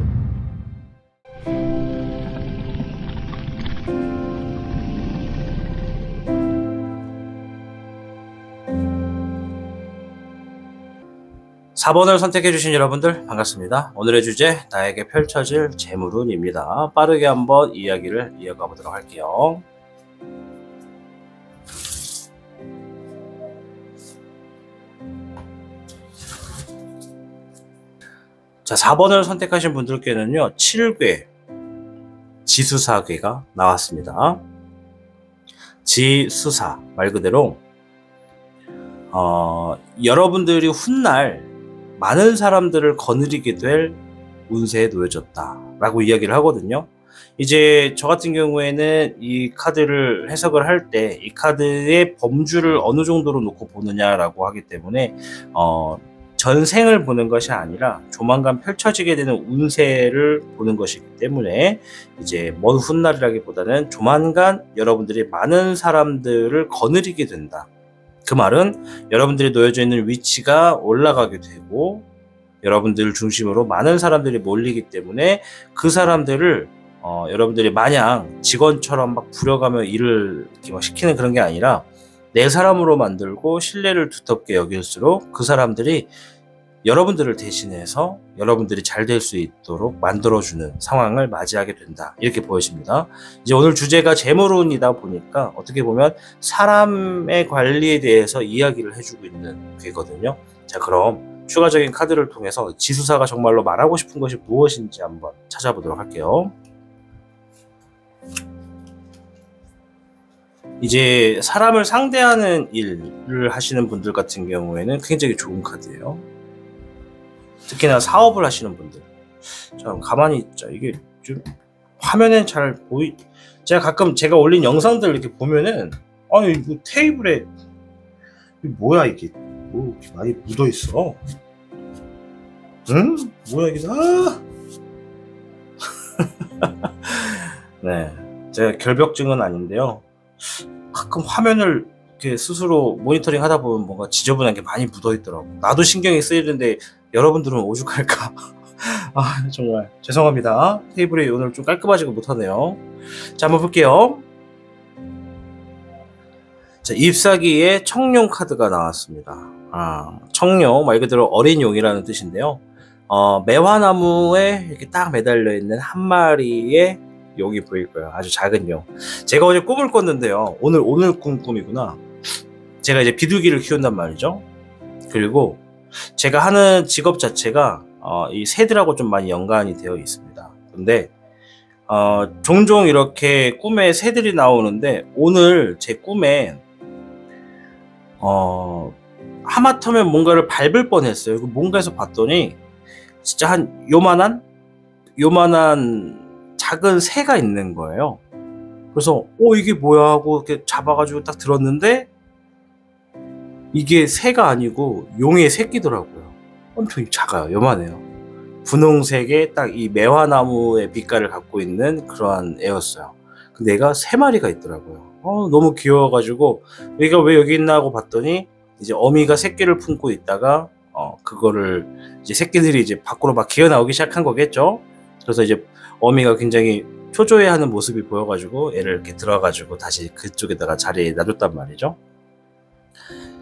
4번을 선택해주신 여러분들 반갑습니다. 오늘의 주제 나에게 펼쳐질 재물운입니다. 빠르게 한번 이야기를 이어가 보도록 할게요. 자, 4번을 선택하신 분들께는요 7괴 지수사괴가 나왔습니다. 지수사 말 그대로 여러분들이 훗날 많은 사람들을 거느리게 될 운세에 놓여졌다 라고 이야기를 하거든요. 이제 저 같은 경우에는 이 카드를 해석을 할 때 이 카드의 범주를 어느 정도로 놓고 보느냐라고 하기 때문에 전생을 보는 것이 아니라 조만간 펼쳐지게 되는 운세를 보는 것이기 때문에 이제 먼 훗날이라기보다는 조만간 여러분들이 많은 사람들을 거느리게 된다. 그 말은 여러분들이 놓여져 있는 위치가 올라가게 되고 여러분들 중심으로 많은 사람들이 몰리기 때문에 그 사람들을 여러분들이 마냥 직원처럼 막 부려가며 일을 이렇게 막 시키는 그런 게 아니라 내 사람으로 만들고 신뢰를 두텁게 여길수록 그 사람들이 여러분들을 대신해서 여러분들이 잘 될 수 있도록 만들어주는 상황을 맞이하게 된다. 이렇게 보여집니다. 이제 오늘 주제가 재물운이다 보니까 어떻게 보면 사람의 관리에 대해서 이야기를 해주고 있는 괴거든요. 자, 그럼 추가적인 카드를 통해서 지수사가 정말로 말하고 싶은 것이 무엇인지 한번 찾아보도록 할게요. 이제 사람을 상대하는 일을 하시는 분들 같은 경우에는 굉장히 좋은 카드예요. 특히나 사업을 하시는 분들. 자, 가만히 있자. 이게 좀 화면에 잘 제가 가끔 제가 올린 영상들 이렇게 보면은 아니 뭐 테이블에 뭐야 이게 뭐 이렇게 많이 묻어 있어. 응? 뭐야 이게 네, 제가 결벽증은 아닌데요. 가끔 화면을 이렇게 스스로 모니터링 하다 보면 뭔가 지저분한 게 많이 묻어 있더라고. 나도 신경이 쓰이는데 여러분들은 오죽할까. 아, 정말 죄송합니다. 테이블이 오늘 좀 깔끔하지가 못하네요. 자, 한번 볼게요. 자, 잎사귀의 청룡 카드가 나왔습니다. 청룡 말 그대로 어린 용이라는 뜻인데요. 매화나무에 이렇게 딱 매달려 있는 한 마리의 용이 보일 거예요. 아주 작은 용. 제가 어제 꿈을 꿨는데요. 오늘 꿈이구나. 제가 이제 비둘기를 키운단 말이죠. 그리고 제가 하는 직업 자체가 이 새들하고 좀 많이 연관이 되어 있습니다. 근데 종종 이렇게 꿈에 새들이 나오는데 오늘 제 꿈에 하마터면 뭔가를 밟을 뻔했어요. 뭔가에서 봤더니 진짜 한 요만한 작은 새가 있는 거예요. 그래서 이게 뭐야 하고 이렇게 잡아가지고 딱 들었는데 이게 새가 아니고 용의 새끼더라고요. 엄청 작아요. 요만해요. 분홍색의 딱 이 매화나무의 빛깔을 갖고 있는 그러한 애였어요. 근데 얘가 3마리가 있더라고요. 너무 귀여워가지고 얘가 왜 여기 있나 하고 봤더니 이제 어미가 새끼를 품고 있다가 그거를 이제 새끼들이 이제 밖으로 막 기어 나오기 시작한 거겠죠. 그래서 이제 어미가 굉장히 초조해하는 모습이 보여가지고 얘를 이렇게 들어가지고 다시 그쪽에다가 자리에 놔줬단 말이죠.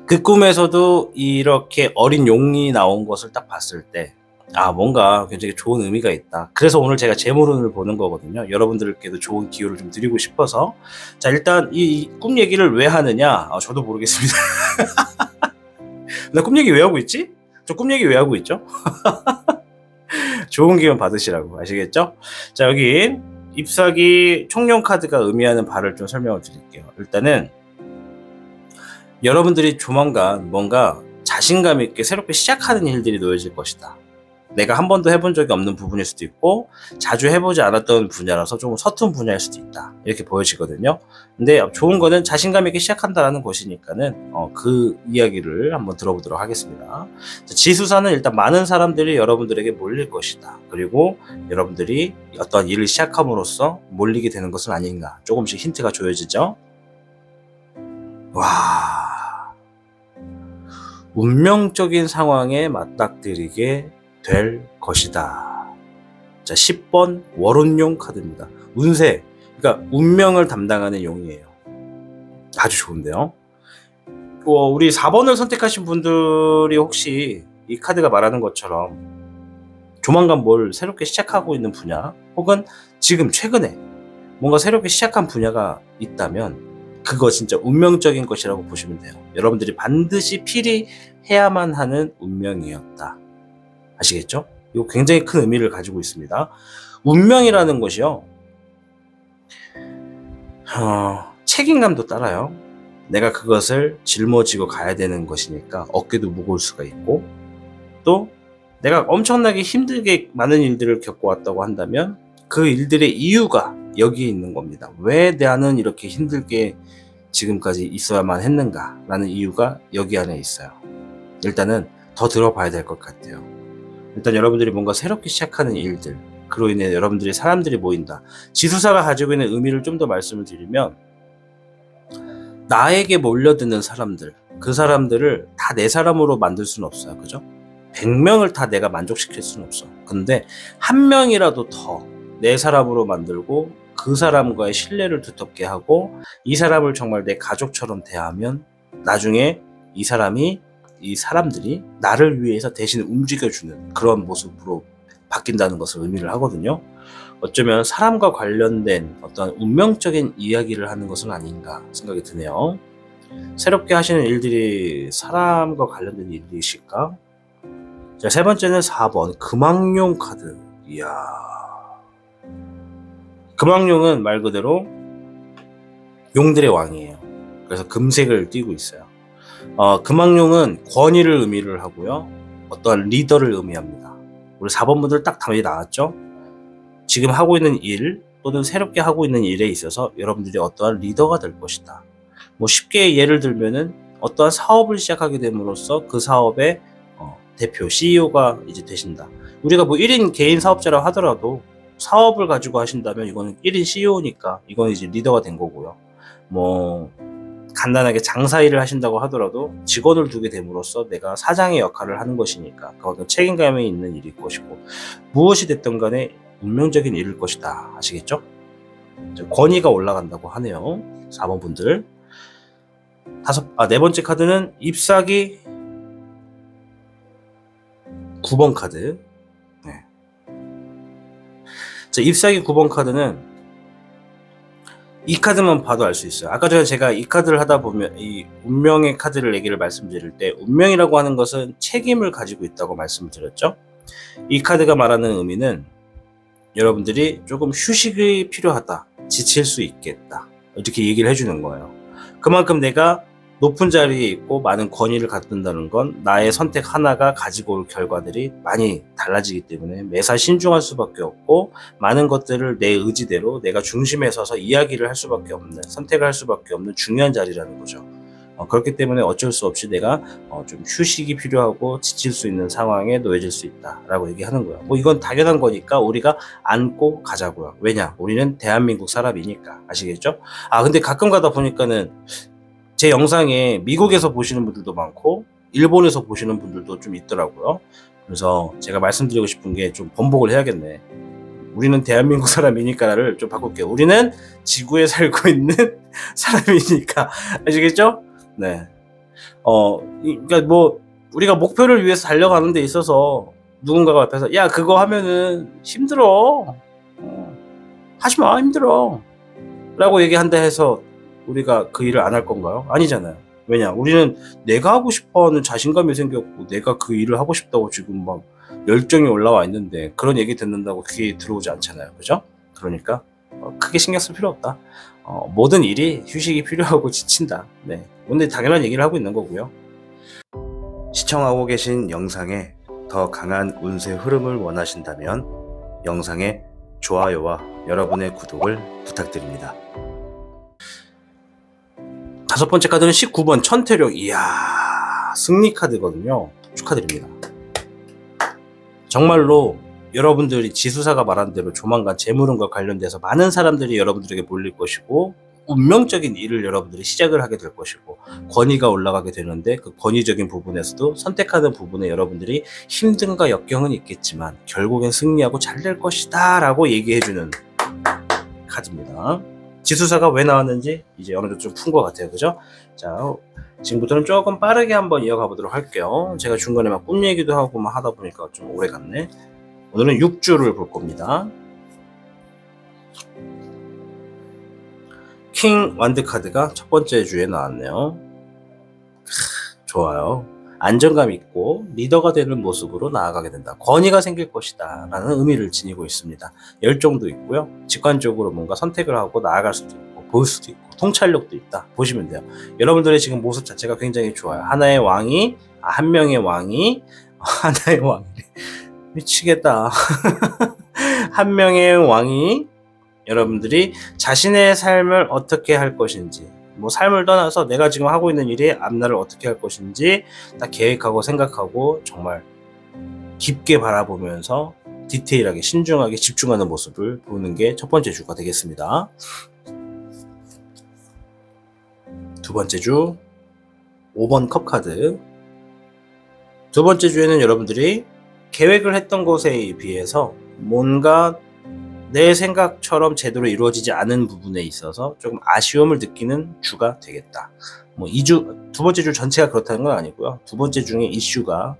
그 꿈에서도 이렇게 어린 용이 나온 것을 딱 봤을 때 뭔가 굉장히 좋은 의미가 있다. 그래서 오늘 제가 재물운을 보는 거거든요. 여러분들께도 좋은 기회를 좀 드리고 싶어서. 자, 일단 이 꿈 얘기를 왜 하느냐? 저도 모르겠습니다. 나 꿈 얘기 왜 하고 있지? 저 꿈 얘기 왜 하고 있죠? 좋은 기운 받으시라고. 아시겠죠? 자, 여기 잎사귀 총룡 카드가 의미하는 바를 좀 설명을 드릴게요. 일단은 여러분들이 조만간 뭔가 자신감 있게 새롭게 시작하는 일들이 놓여질 것이다. 내가 한 번도 해본 적이 없는 부분일 수도 있고 자주 해보지 않았던 분야라서 조금 서툰 분야일 수도 있다. 이렇게 보여지거든요. 근데 좋은 거는 자신감 있게 시작한다라는 것이니까는 그 이야기를 한번 들어보도록 하겠습니다. 지수사는 일단 많은 사람들이 여러분들에게 몰릴 것이다. 그리고 여러분들이 어떠한 일을 시작함으로써 몰리게 되는 것은 아닌가. 조금씩 힌트가 조여지죠. 와, 운명적인 상황에 맞닥뜨리게 될 것이다. 자, 10번 월운용 카드입니다. 운세, 그러니까 운명을 담당하는 용이에요. 아주 좋은데요. 우리 4번을 선택하신 분들이 혹시 이 카드가 말하는 것처럼 조만간 뭘 새롭게 시작하고 있는 분야, 혹은 지금 최근에 뭔가 새롭게 시작한 분야가 있다면 그거 진짜 운명적인 것이라고 보시면 돼요. 여러분들이 반드시 필히 해야만 하는 운명이었다. 아시겠죠? 이거 굉장히 큰 의미를 가지고 있습니다. 운명이라는 것이요, 책임감도 따라요. 내가 그것을 짊어지고 가야 되는 것이니까 어깨도 무거울 수가 있고, 또 내가 엄청나게 힘들게 많은 일들을 겪어왔다고 한다면 그 일들의 이유가 여기에 있는 겁니다. 왜 나는 이렇게 힘들게 지금까지 있어야만 했는가 라는 이유가 여기 안에 있어요. 일단은 더 들어봐야 될 것 같아요. 일단 여러분들이 뭔가 새롭게 시작하는 일들, 그로 인해 여러분들이 사람들이 모인다. 지수사가 가지고 있는 의미를 좀 더 말씀을 드리면, 나에게 몰려드는 사람들, 그 사람들을 다 내 사람으로 만들 수는 없어요. 그죠? 100명을 다 내가 만족시킬 수는 없어. 근데 한 명이라도 더 내 사람으로 만들고 그 사람과의 신뢰를 두텁게 하고 이 사람을 정말 내 가족처럼 대하면 나중에 이 사람들이 나를 위해서 대신 움직여주는 그런 모습으로 바뀐다는 것을 의미를 하거든요. 어쩌면 사람과 관련된 어떤 운명적인 이야기를 하는 것은 아닌가 생각이 드네요. 새롭게 하시는 일들이 사람과 관련된 일이실까? 자, 세 번째는 4번 금왕용 카드. 이야, 금왕용은 말 그대로 용들의 왕이에요. 그래서 금색을 띠고 있어요. 금왕용은 권위를 의미를 하고요, 어떠한 리더를 의미합니다. 우리 4번 분들 딱 답이 나왔죠? 지금 하고 있는 일 또는 새롭게 하고 있는 일에 있어서 여러분들이 어떠한 리더가 될 것이다. 뭐 쉽게 예를 들면은 어떠한 사업을 시작하게 됨으로써 그 사업의 대표, CEO가 이제 되신다. 우리가 뭐 1인 개인 사업자라 하더라도 사업을 가지고 하신다면 이거는 1인 CEO니까 이건 이제 리더가 된 거고요. 뭐 간단하게 장사 일을 하신다고 하더라도 직원을 두게 됨으로써 내가 사장의 역할을 하는 것이니까 그만큼 책임감이 있는 일일 것이고, 무엇이 됐든 간에 운명적인 일일 것이다. 아시겠죠? 권위가 올라간다고 하네요. 4번 분들. 네 번째 카드는 잎사귀 9번 카드. 자, 잎사귀 9번 카드는 이 카드만 봐도 알 수 있어요. 아까 전에 제가 이 카드를 하다 보면 이 운명의 카드를 얘기를 말씀드릴 때 운명이라고 하는 것은 책임을 가지고 있다고 말씀을 드렸죠. 이 카드가 말하는 의미는 여러분들이 조금 휴식이 필요하다, 지칠 수 있겠다, 이렇게 얘기를 해주는 거예요. 그만큼 내가 높은 자리에 있고 많은 권위를 갖는다는 건 나의 선택 하나가 가지고 올 결과들이 많이 달라지기 때문에 매사 신중할 수밖에 없고, 많은 것들을 내 의지대로 내가 중심에 서서 이야기를 할 수밖에 없는, 선택을 할 수밖에 없는 중요한 자리라는 거죠. 그렇기 때문에 어쩔 수 없이 내가 좀 휴식이 필요하고 지칠 수 있는 상황에 놓여질 수 있다라고 얘기하는 거예요. 뭐 이건 당연한 거니까 우리가 안고 가자고요. 왜냐? 우리는 대한민국 사람이니까. 아시겠죠? 근데 가끔 가다 보니까는 제 영상에 미국에서 보시는 분들도 많고 일본에서 보시는 분들도 좀 있더라고요. 그래서 제가 말씀드리고 싶은 게 좀 번복을 해야겠네. 우리는 대한민국 사람이니까를 좀 바꿀게요. 우리는 지구에 살고 있는 사람이니까. 아시겠죠? 네. 그러니까 뭐 우리가 목표를 위해서 달려가는 데 있어서 누군가가 앞에서 야 그거 하면은 힘들어, 하지마, 힘들어 라고 얘기한다 해서 우리가 그 일을 안 할 건가요? 아니잖아요. 왜냐? 우리는 내가 하고 싶어하는 자신감이 생겼고 내가 그 일을 하고 싶다고 지금 막 열정이 올라와 있는데 그런 얘기 듣는다고 귀에 들어오지 않잖아요. 그죠? 그러니까 크게 신경 쓸 필요 없다. 모든 일이 휴식이 필요하고 지친다. 네. 근데 당연한 얘기를 하고 있는 거고요. 시청하고 계신 영상에 더 강한 운세 흐름을 원하신다면 영상에 좋아요와 여러분의 구독을 부탁드립니다. 5번째 카드는 19번 천태력. 이야, 승리 카드거든요. 축하드립니다. 정말로 여러분들이 지수사가 말한 대로 조만간 재물운과 관련돼서 많은 사람들이 여러분들에게 몰릴 것이고 운명적인 일을 여러분들이 시작을 하게 될 것이고 권위가 올라가게 되는데 그 권위적인 부분에서도 선택하는 부분에 여러분들이 힘든과 역경은 있겠지만 결국엔 승리하고 잘 될 것이다 라고 얘기해주는 카드입니다. 지수사가 왜 나왔는지 이제 어느 정도 좀 푼 것 같아요. 그죠? 자, 지금부터는 조금 빠르게 한번 이어가 보도록 할게요. 제가 중간에 막 꿈 얘기도 하고 막 하다 보니까 좀 오래 갔네. 오늘은 6주를 볼 겁니다. 킹 완드 카드가 첫 번째 주에 나왔네요. 좋아요. 안정감 있고 리더가 되는 모습으로 나아가게 된다. 권위가 생길 것이다 라는 의미를 지니고 있습니다. 열정도 있고요. 직관적으로 뭔가 선택을 하고 나아갈 수도 있고 볼 수도 있고 통찰력도 있다. 보시면 돼요. 여러분들의 지금 모습 자체가 굉장히 좋아요. 하나의 왕이, 한 명의 왕이, 하나의 왕이 미치겠다. 한 명의 왕이 여러분들이 자신의 삶을 어떻게 할 것인지, 뭐 삶을 떠나서 내가 지금 하고 있는 일이 앞날을 어떻게 할 것인지 딱 계획하고 생각하고 정말 깊게 바라보면서 디테일하게 신중하게 집중하는 모습을 보는 게 첫 번째 주가 되겠습니다. 두 번째 주 5번 컵 카드. 두 번째 주에는 여러분들이 계획을 했던 것에 비해서 뭔가 내 생각처럼 제대로 이루어지지 않은 부분에 있어서 조금 아쉬움을 느끼는 주가 되겠다. 뭐 두 번째 주 전체가 그렇다는 건 아니고요. 두 번째 중에 이슈가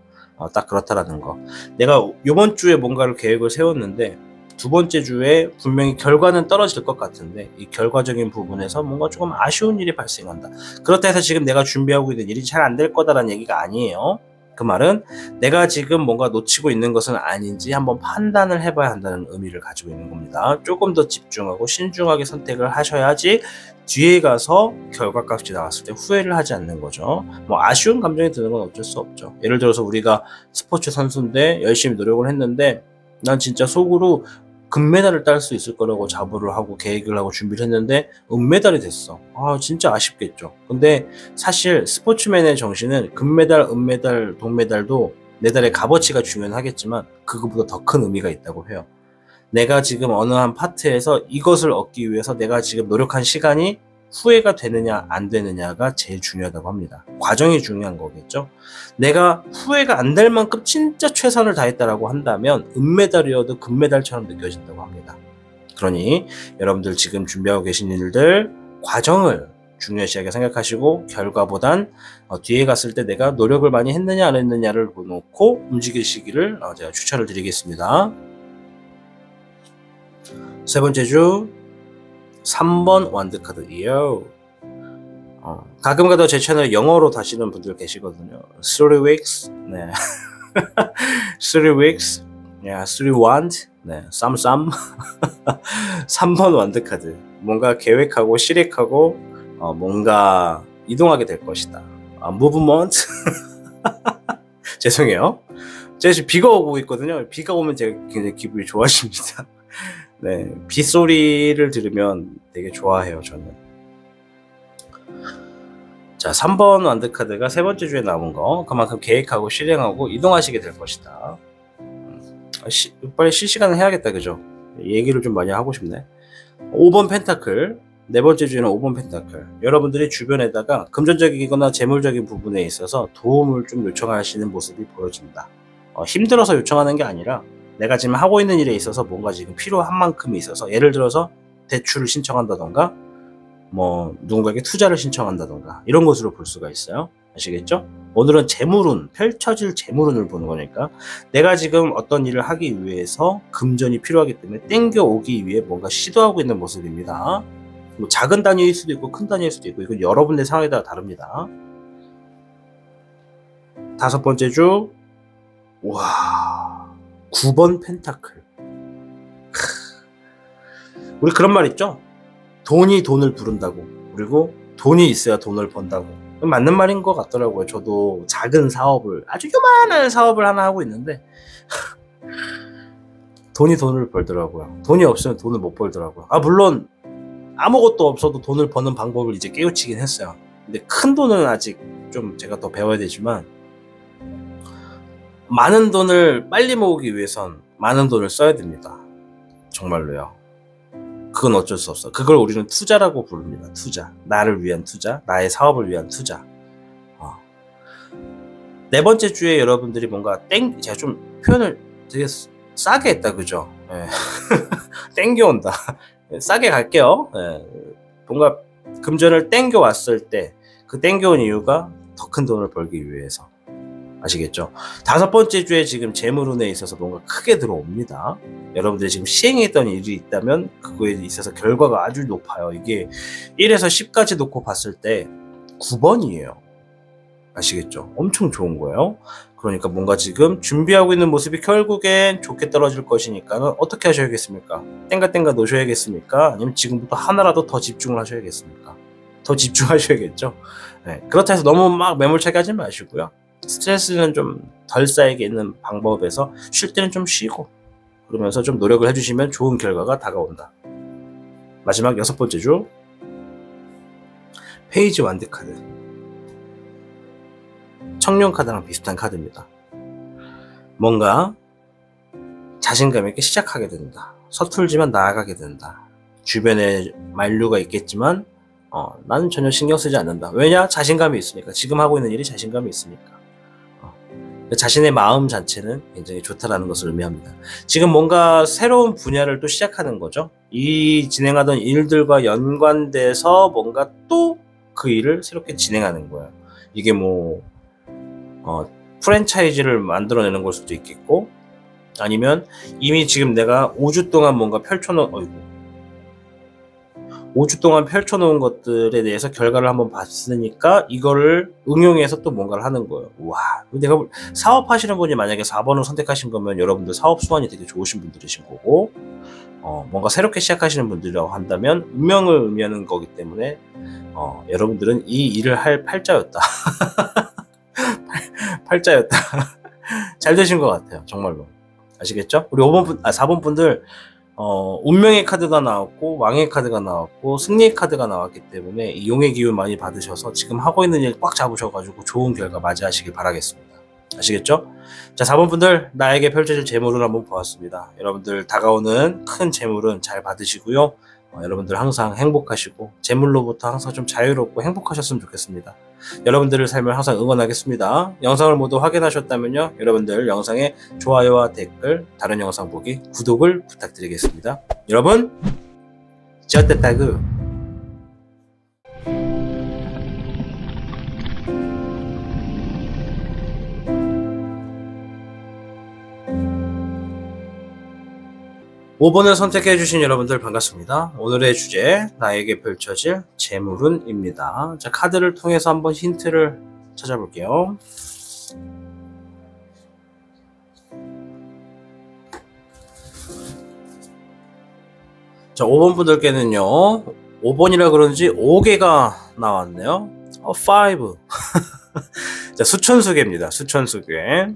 딱 그렇다라는 거. 내가 이번 주에 뭔가를 계획을 세웠는데 두 번째 주에 분명히 결과는 떨어질 것 같은데 이 결과적인 부분에서 뭔가 조금 아쉬운 일이 발생한다. 그렇다 해서 지금 내가 준비하고 있는 일이 잘 안 될 거다라는 얘기가 아니에요. 그 말은 내가 지금 뭔가 놓치고 있는 것은 아닌지 한번 판단을 해봐야 한다는 의미를 가지고 있는 겁니다. 조금 더 집중하고 신중하게 선택을 하셔야지 뒤에 가서 결과값이 나왔을 때 후회를 하지 않는 거죠. 뭐 아쉬운 감정이 드는 건 어쩔 수 없죠. 예를 들어서 우리가 스포츠 선수인데 열심히 노력을 했는데 난 진짜 속으로 금메달을 딸 수 있을 거라고 자부를 하고 계획을 하고 준비를 했는데 은메달이 됐어. 진짜 아쉽겠죠. 근데 사실 스포츠맨의 정신은 금메달, 은메달, 동메달도 메달의 값어치가 중요하겠지만 그것보다 더 큰 의미가 있다고 해요. 내가 지금 어느 한 파트에서 이것을 얻기 위해서 내가 지금 노력한 시간이 후회가 되느냐 안 되느냐가 제일 중요하다고 합니다. 과정이 중요한 거겠죠. 내가 후회가 안 될 만큼 진짜 최선을 다했다라고 한다면 은메달이어도 금메달처럼 느껴진다고 합니다. 그러니 여러분들 지금 준비하고 계신 일들 과정을 중요시하게 생각하시고 결과보단 뒤에 갔을 때 내가 노력을 많이 했느냐 안 했느냐를 놓고 움직이시기를 제가 추천을 드리겠습니다. 세 번째 주 3번 완드카드이요. 가끔가다 제 채널 영어로 다시는 분들 계시거든요. 3 weeks, 네. 3 weeks, yeah, 3 wand, 네, 쌈쌈. 3번 완드카드. 뭔가 계획하고 실행하고 뭔가 이동하게 될 것이다. movement. 죄송해요. 제가 지금 비가 오고 있거든요. 비가 오면 제가 굉장히 기분이 좋아집니다. 네, 빗소리를 들으면 되게 좋아해요, 저는. 자, 3번 완드카드가 세 번째 주에 나온 거, 그만큼 계획하고 실행하고 이동하시게 될 것이다. 빨리 실시간을 해야겠다, 그죠? 얘기를 좀 많이 하고 싶네. 5번 펜타클, 네 번째 주에는 5번 펜타클. 여러분들이 주변에다가 금전적이거나 재물적인 부분에 있어서 도움을 좀 요청하시는 모습이 보여집니다. 힘들어서 요청하는 게 아니라 내가 지금 하고 있는 일에 있어서 뭔가 지금 필요한 만큼이 있어서, 예를 들어서 대출을 신청한다던가 뭐 누군가에게 투자를 신청한다던가 이런 것으로 볼 수가 있어요. 아시겠죠? 오늘은 재물운, 펼쳐질 재물운을 보는 거니까 내가 지금 어떤 일을 하기 위해서 금전이 필요하기 때문에 땡겨오기 위해 뭔가 시도하고 있는 모습입니다. 뭐 작은 단위일 수도 있고 큰 단위일 수도 있고 이건 여러분의 상황에 따라 다릅니다. 다섯 번째 주, 와, 9번 펜타클. 우리 그런 말 있죠? 돈이 돈을 부른다고. 그리고 돈이 있어야 돈을 번다고. 맞는 말인 것 같더라고요. 저도 작은 사업을, 아주 요만한 사업을 하나 하고 있는데 돈이 돈을 벌더라고요. 돈이 없으면 돈을 못 벌더라고요. 물론 아무것도 없어도 돈을 버는 방법을 이제 깨우치긴 했어요. 근데 큰 돈은 아직 좀 제가 더 배워야 되지만, 많은 돈을 빨리 모으기 위해선 많은 돈을 써야 됩니다. 정말로요. 그건 어쩔 수 없어. 그걸 우리는 투자라고 부릅니다. 투자. 나를 위한 투자, 나의 사업을 위한 투자. 네 번째 주에 여러분들이 뭔가 제가 좀 표현을 되게 싸게 했다, 그죠? 네. 땡겨온다. 싸게 갈게요. 네. 뭔가 금전을 땡겨왔을 때 그 땡겨온 이유가 더 큰 돈을 벌기 위해서. 아시겠죠? 다섯 번째 주에 지금 재물운에 있어서 뭔가 크게 들어옵니다. 여러분들이 지금 시행했던 일이 있다면 그거에 있어서 결과가 아주 높아요. 이게 1에서 10까지 놓고 봤을 때 9번이에요. 아시겠죠? 엄청 좋은 거예요. 그러니까 뭔가 지금 준비하고 있는 모습이 결국엔 좋게 떨어질 것이니까 어떻게 하셔야겠습니까? 땡가땡가 놓으셔야겠습니까? 아니면 지금부터 하나라도 더 집중을 하셔야겠습니까? 더 집중하셔야겠죠? 네. 그렇다 해서 너무 막 매몰차게 하지 마시고요. 스트레스는 좀 덜 쌓이게 있는 방법에서 쉴 때는 좀 쉬고 그러면서 좀 노력을 해주시면 좋은 결과가 다가온다. 마지막 여섯 번째 주, 페이지 완드 카드. 청룡 카드랑 비슷한 카드입니다. 뭔가 자신감 있게 시작하게 된다. 서툴지만 나아가게 된다. 주변에 만류가 있겠지만 나는 전혀 신경 쓰지 않는다. 왜냐? 자신감이 있으니까. 지금 하고 있는 일이 자신감이 있으니까. 자신의 마음 자체는 굉장히 좋다라는 것을 의미합니다. 지금 뭔가 새로운 분야를 또 시작하는 거죠. 이 진행하던 일들과 연관돼서 뭔가 또 그 일을 새롭게 진행하는 거예요. 이게 뭐 프랜차이즈를 만들어내는 걸 수도 있겠고, 아니면 이미 지금 내가 5주 동안 뭔가 펼쳐놓은 5주 동안 펼쳐놓은 것들에 대해서 결과를 한번 봤으니까 이거를 응용해서 또 뭔가를 하는 거예요. 와, 내가 사업하시는 분이 만약에 4번을 선택하신 거면 여러분들 사업 수완이 되게 좋으신 분들이신 거고, 뭔가 새롭게 시작하시는 분들이라고 한다면 운명을 의미하는 거기 때문에 여러분들은 이 일을 할 팔자였다. 팔자였다. 잘 되신 것 같아요. 정말로. 아시겠죠? 우리 4번 분들 운명의 카드가 나왔고 왕의 카드가 나왔고 승리의 카드가 나왔기 때문에 이 용의 기운 많이 받으셔서 지금 하고 있는 일 꽉 잡으셔가지고 좋은 결과 맞이하시길 바라겠습니다. 아시겠죠? 자, 4번 분들, 나에게 펼쳐질 재물을 한번 보았습니다. 여러분들 다가오는 큰 재물은 잘 받으시고요. 여러분들 항상 행복하시고 재물로부터 항상 좀 자유롭고 행복하셨으면 좋겠습니다. 여러분들의 삶을 항상 응원하겠습니다. 영상을 모두 확인하셨다면요, 여러분들 영상에 좋아요와 댓글, 다른 영상 보기, 구독을 부탁드리겠습니다. 여러분, 쩌떼따그. 5번을 선택해 주신 여러분들 반갑습니다. 오늘의 주제, 나에게 펼쳐질 재물운입니다. 자, 카드를 통해서 한번 힌트를 찾아볼게요. 자, 5번 분들께는요, 5번이라 그런지 5개가 나왔네요. 5. 자, 수천수개입니다. 수천수개.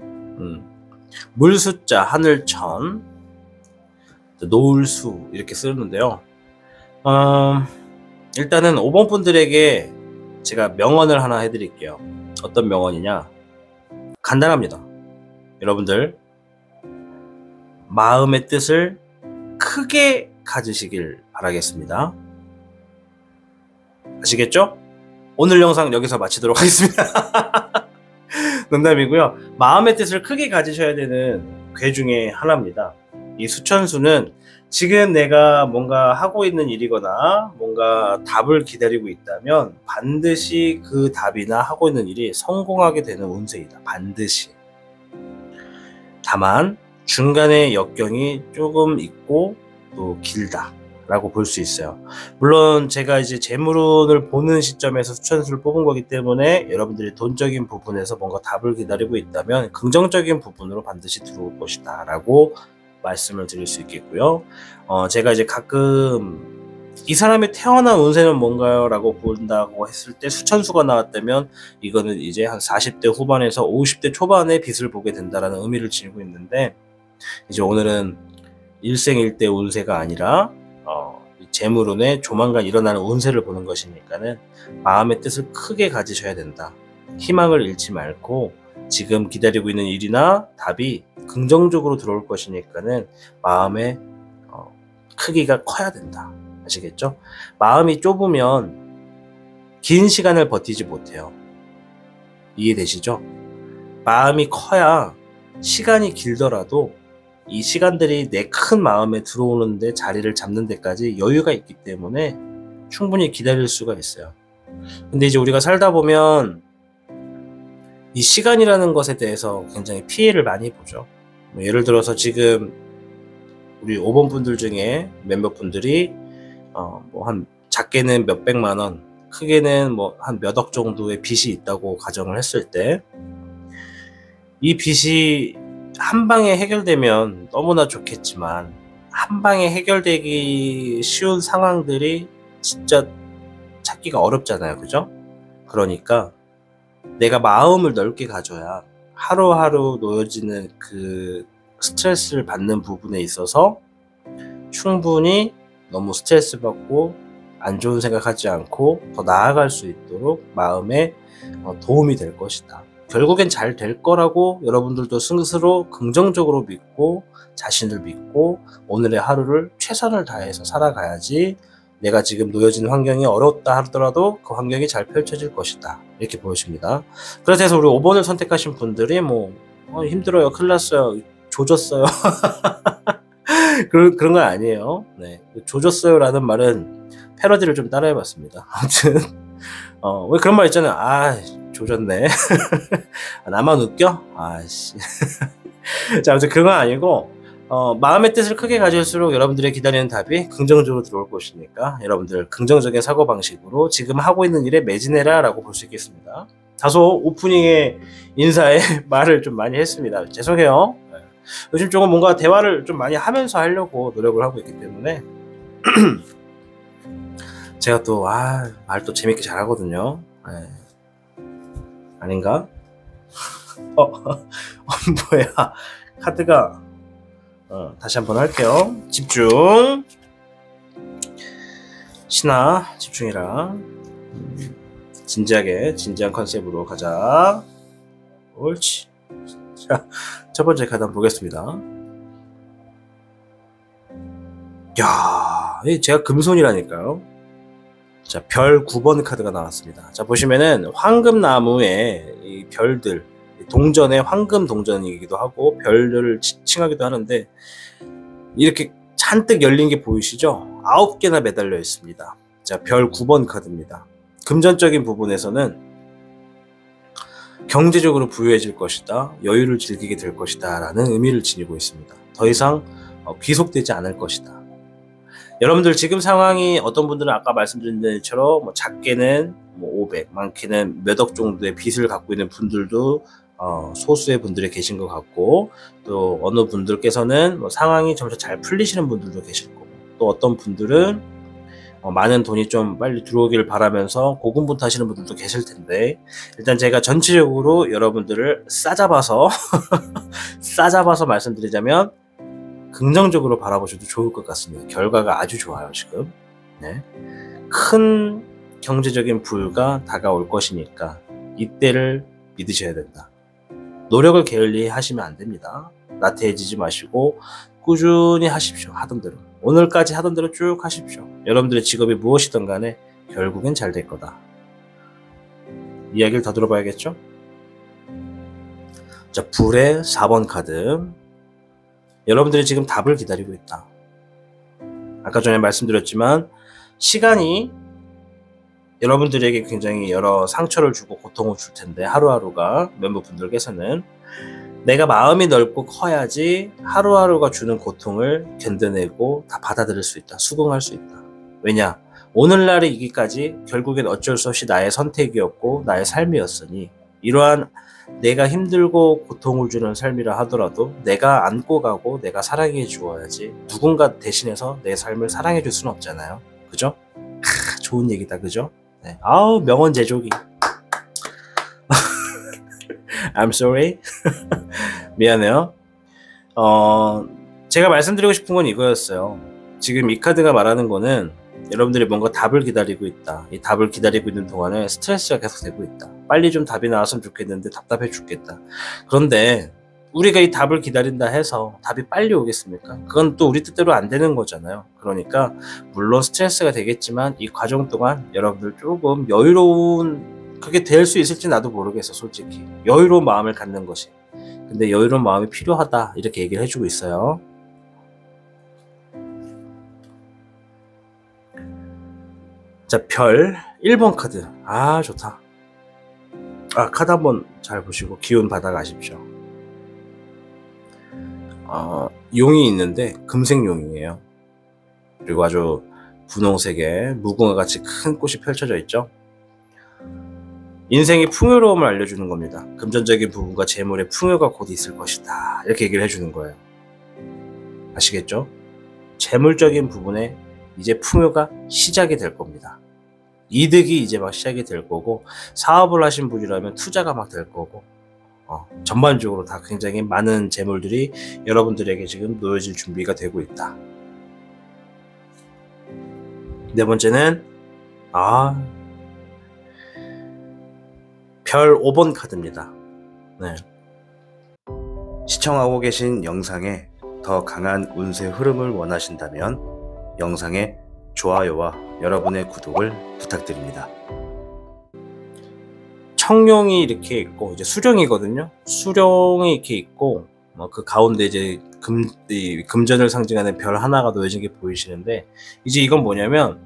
물 숫자, 하늘천, 노을수 이렇게 쓰는데요. 일단은 5번 분들에게 제가 명언을 하나 해드릴게요. 어떤 명언이냐? 간단합니다. 여러분들, 마음의 뜻을 크게 가지시길 바라겠습니다. 아시겠죠? 오늘 영상 여기서 마치도록 하겠습니다. 농담이고요. 마음의 뜻을 크게 가지셔야 되는 궤 중에 하나입니다. 이 수천수는 지금 내가 뭔가 하고 있는 일이거나 뭔가 답을 기다리고 있다면 반드시 그 답이나 하고 있는 일이 성공하게 되는 운세이다. 반드시. 다만 중간에 역경이 조금 있고 또 길다 라고 볼 수 있어요. 물론 제가 이제 재물운을 보는 시점에서 수천수를 뽑은 거기 때문에 여러분들이 돈적인 부분에서 뭔가 답을 기다리고 있다면 긍정적인 부분으로 반드시 들어올 것이다 라고 말씀을 드릴 수 있겠고요. 제가 이제 가끔 이 사람이 태어난 운세는 뭔가요? 라고 본다고 했을 때 수천수가 나왔다면 이거는 이제 한 40대 후반에서 50대 초반에 빛을 보게 된다라는 의미를 지니고 있는데, 이제 오늘은 일생일대 운세가 아니라 재물운에 조만간 일어나는 운세를 보는 것이니까는 마음의 뜻을 크게 가지셔야 된다. 희망을 잃지 말고 지금 기다리고 있는 일이나 답이 긍정적으로 들어올 것이니까는 마음의 크기가 커야 된다. 아시겠죠? 마음이 좁으면 긴 시간을 버티지 못해요. 이해되시죠? 마음이 커야 시간이 길더라도 이 시간들이 내 큰 마음에 들어오는데 자리를 잡는 데까지 여유가 있기 때문에 충분히 기다릴 수가 있어요. 근데 이제 우리가 살다 보면 이 시간이라는 것에 대해서 굉장히 피해를 많이 보죠. 예를 들어서 지금 우리 5번 분들 중에 몇몇 분들이 뭐 한 작게는 몇백만 원, 크게는 뭐 한 몇억 정도의 빚이 있다고 가정을 했을 때, 이 빚이 한 방에 해결되면 너무나 좋겠지만 한 방에 해결되기 쉬운 상황들이 진짜 찾기가 어렵잖아요. 그죠? 그러니까 내가 마음을 넓게 가져야 하루하루 놓여지는 그 스트레스를 받는 부분에 있어서 충분히 너무 스트레스 받고 안 좋은 생각하지 않고 더 나아갈 수 있도록 마음에 도움이 될 것이다. 결국엔 잘 될 거라고 여러분들도 스스로 긍정적으로 믿고 자신을 믿고 오늘의 하루를 최선을 다해서 살아가야지 내가 지금 놓여진 환경이 어렵다 하더라도 그 환경이 잘 펼쳐질 것이다. 이렇게 보여집니다. 그래서 우리 5번을 선택하신 분들이 힘들어요, 큰일 났어요, 조졌어요. 그런 건 아니에요. 네. 조졌어요 라는 말은 패러디를 좀 따라해봤습니다. 아무튼 왜 그런 말 있잖아요. 조졌네. 나만 웃겨? 아씨. 자, 아무튼 그건 아니고 마음의 뜻을 크게 가질수록 여러분들이 기다리는 답이 긍정적으로 들어올 것이니까 여러분들 긍정적인 사고방식으로 지금 하고 있는 일에 매진해라 라고 볼 수 있겠습니다. 다소 오프닝의 인사에 말을 좀 많이 했습니다. 죄송해요. 요즘 조금 뭔가 대화를 좀 많이 하면서 하려고 노력을 하고 있기 때문에 제가 또 말 또 재밌게 잘하거든요. 네. 아닌가? 뭐야, 카드가 다시 한번 할게요. 집중. 신아, 집중해라. 진지한 컨셉으로 가자. 옳지. 자, 첫 번째 카드 한번 보겠습니다. 야, 제가 금손이라니까요. 자, 별 9번 카드가 나왔습니다. 자, 보시면은 황금나무에 이 별들, 동전의 황금 동전이기도 하고 별들을 칭하기도 하는데 이렇게 잔뜩 열린 게 보이시죠? 9개나 매달려 있습니다. 자, 별 9번 카드입니다. 금전적인 부분에서는 경제적으로 부유해질 것이다, 여유를 즐기게 될 것이다 라는 의미를 지니고 있습니다. 더 이상 귀속되지 않을 것이다. 여러분들 지금 상황이 어떤 분들은 아까 말씀드린 것처럼 뭐 작게는 뭐 500, 많게는 몇 억 정도의 빚을 갖고 있는 분들도 소수의 분들이 계신 것 같고, 또 어느 분들께서는 뭐 상황이 점차 잘 풀리시는 분들도 계실 거고, 또 어떤 분들은 많은 돈이 좀 빨리 들어오길 바라면서 고군분투하시는 분들도 계실 텐데, 일단 제가 전체적으로 여러분들을 싸잡아서 싸잡아서 말씀드리자면 긍정적으로 바라보셔도 좋을 것 같습니다. 결과가 아주 좋아요, 지금. 네. 큰 경제적인 부유가 다가올 것이니까 이때를 믿으셔야 된다. 노력을 게을리 하시면 안 됩니다. 나태해지지 마시고 꾸준히 하십시오. 하던 대로. 오늘까지 하던 대로 쭉 하십시오. 여러분들의 직업이 무엇이든 간에 결국엔 잘 될 거다. 이야기를 더 들어봐야겠죠? 자, 불의 4번 카드. 여러분들이 지금 답을 기다리고 있다. 아까 전에 말씀드렸지만 시간이 여러분들에게 굉장히 여러 상처를 주고 고통을 줄 텐데, 하루하루가 멤버분들께서는 내가 마음이 넓고 커야지 하루하루가 주는 고통을 견뎌내고 다 받아들일 수 있다. 수긍할 수 있다. 왜냐? 오늘날에 이기까지 결국엔 어쩔 수 없이 나의 선택이었고 나의 삶이었으니, 이러한 내가 힘들고 고통을 주는 삶이라 하더라도 내가 안고 가고 내가 사랑해 주어야지, 누군가 대신해서 내 삶을 사랑해 줄 수는 없잖아요. 그죠? 좋은 얘기다. 그죠? 네. 아우, 명언 제조기. I'm sorry. 미안해요. 제가 말씀드리고 싶은 건 이거였어요. 지금 이 카드가 말하는 거는 여러분들이 뭔가 답을 기다리고 있다. 이 답을 기다리고 있는 동안에 스트레스가 계속되고 있다. 빨리 좀 답이 나왔으면 좋겠는데 답답해 죽겠다. 그런데 우리가 이 답을 기다린다 해서 답이 빨리 오겠습니까? 그건 또 우리 뜻대로 안 되는 거잖아요. 그러니까 물론 스트레스가 되겠지만 이 과정 동안 여러분들 조금 여유로운, 그게 될 수 있을지 나도 모르겠어, 솔직히. 여유로운 마음을 갖는 것이. 근데 여유로운 마음이 필요하다, 이렇게 얘기를 해주고 있어요. 자, 별 1번 카드. 아, 좋다. 카드 한번 잘 보시고 기운 받아 가십시오. 용이 있는데 금색 용이에요. 그리고 아주 분홍색의 무궁화 같이 큰 꽃이 펼쳐져 있죠. 인생의 풍요로움을 알려주는 겁니다. 금전적인 부분과 재물의 풍요가 곧 있을 것이다, 이렇게 얘기를 해주는 거예요. 아시겠죠? 재물적인 부분에 이제 풍요가 시작이 될 겁니다. 이득이 이제 막 시작이 될 거고, 사업을 하신 분이라면 투자가 막 될 거고, 전반적으로 다 굉장히 많은 재물들이 여러분들에게 지금 놓여질 준비가 되고 있다. 네 번째는 별 5번 카드입니다. 네. 시청하고 계신 영상에 더 강한 운세 흐름을 원하신다면 영상에 좋아요와 여러분의 구독을 부탁드립니다. 청룡이 이렇게 있고, 이제 수령이거든요. 수령이 이렇게 있고, 그 가운데 이제 금전을 상징하는 별 하나가 놓여진 게 보이시는데, 이제 이건 뭐냐면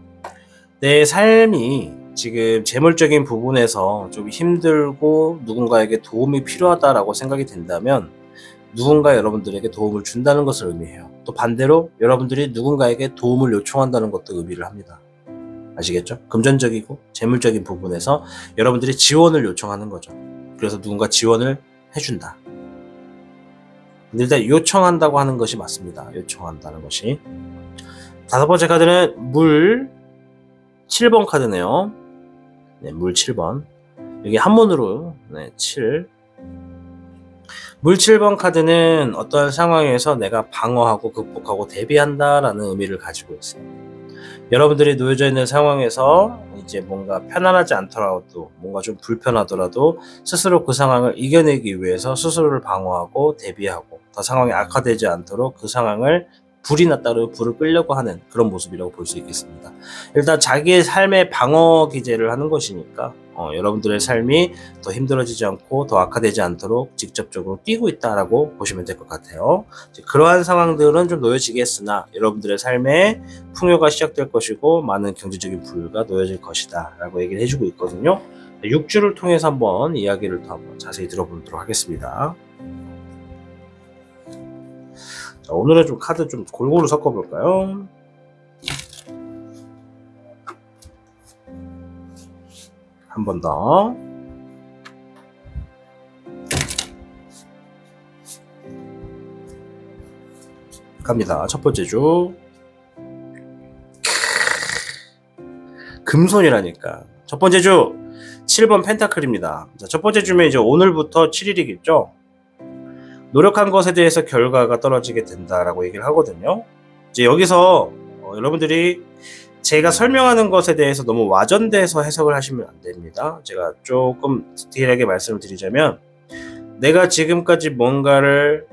내 삶이 지금 재물적인 부분에서 좀 힘들고 누군가에게 도움이 필요하다라고 생각이 된다면 누군가 여러분들에게 도움을 준다는 것을 의미해요. 또 반대로 여러분들이 누군가에게 도움을 요청한다는 것도 의미를 합니다. 아시겠죠? 금전적이고 재물적인 부분에서 여러분들이 지원을 요청하는 거죠. 그래서 누군가 지원을 해준다. 근데 일단 요청한다고 하는 것이 맞습니다. 요청한다는 것이. 다섯 번째 카드는 물 7번 카드네요. 네, 물 7번. 여기 한문으로 7. 물 7번 카드는 어떠한 상황에서 내가 방어하고 극복하고 대비한다라는 의미를 가지고 있어요. 여러분들이 놓여져 있는 상황에서 이제 뭔가 편안하지 않더라도, 뭔가 좀 불편하더라도 스스로 그 상황을 이겨내기 위해서 스스로를 방어하고 대비하고 더 상황이 악화되지 않도록 그 상황을 불이 났다고 불을 끌려고 하는 그런 모습이라고 볼 수 있겠습니다. 일단 자기의 삶의 방어 기제를 하는 것이니까 여러분들의 삶이 더 힘들어지지 않고 더 악화되지 않도록 직접적으로 뛰고 있다라고 보시면 될 것 같아요. 그러한 상황들은 좀 놓여지겠으나 여러분들의 삶에 풍요가 시작될 것이고 많은 경제적인 부유가 놓여질 것이다 라고 얘기를 해주고 있거든요. 6주를 통해서 한번 이야기를 더 한번 자세히 들어보도록 하겠습니다. 자, 오늘은 좀 카드 좀 골고루 섞어볼까요? 한 번 더. 갑니다. 첫 번째 주. 금손이라니까. 첫 번째 주 7번 펜타클입니다. 자, 첫 번째 주면 이제 오늘부터 7일이겠죠. 노력한 것에 대해서 결과가 떨어지게 된다라고 얘기를 하거든요. 이제 여기서 여러분들이 제가 설명하는 것에 대해서 너무 와전돼서 해석을 하시면 안 됩니다. 제가 조금 디테일하게 말씀을 드리자면, 내가 지금까지 뭔가를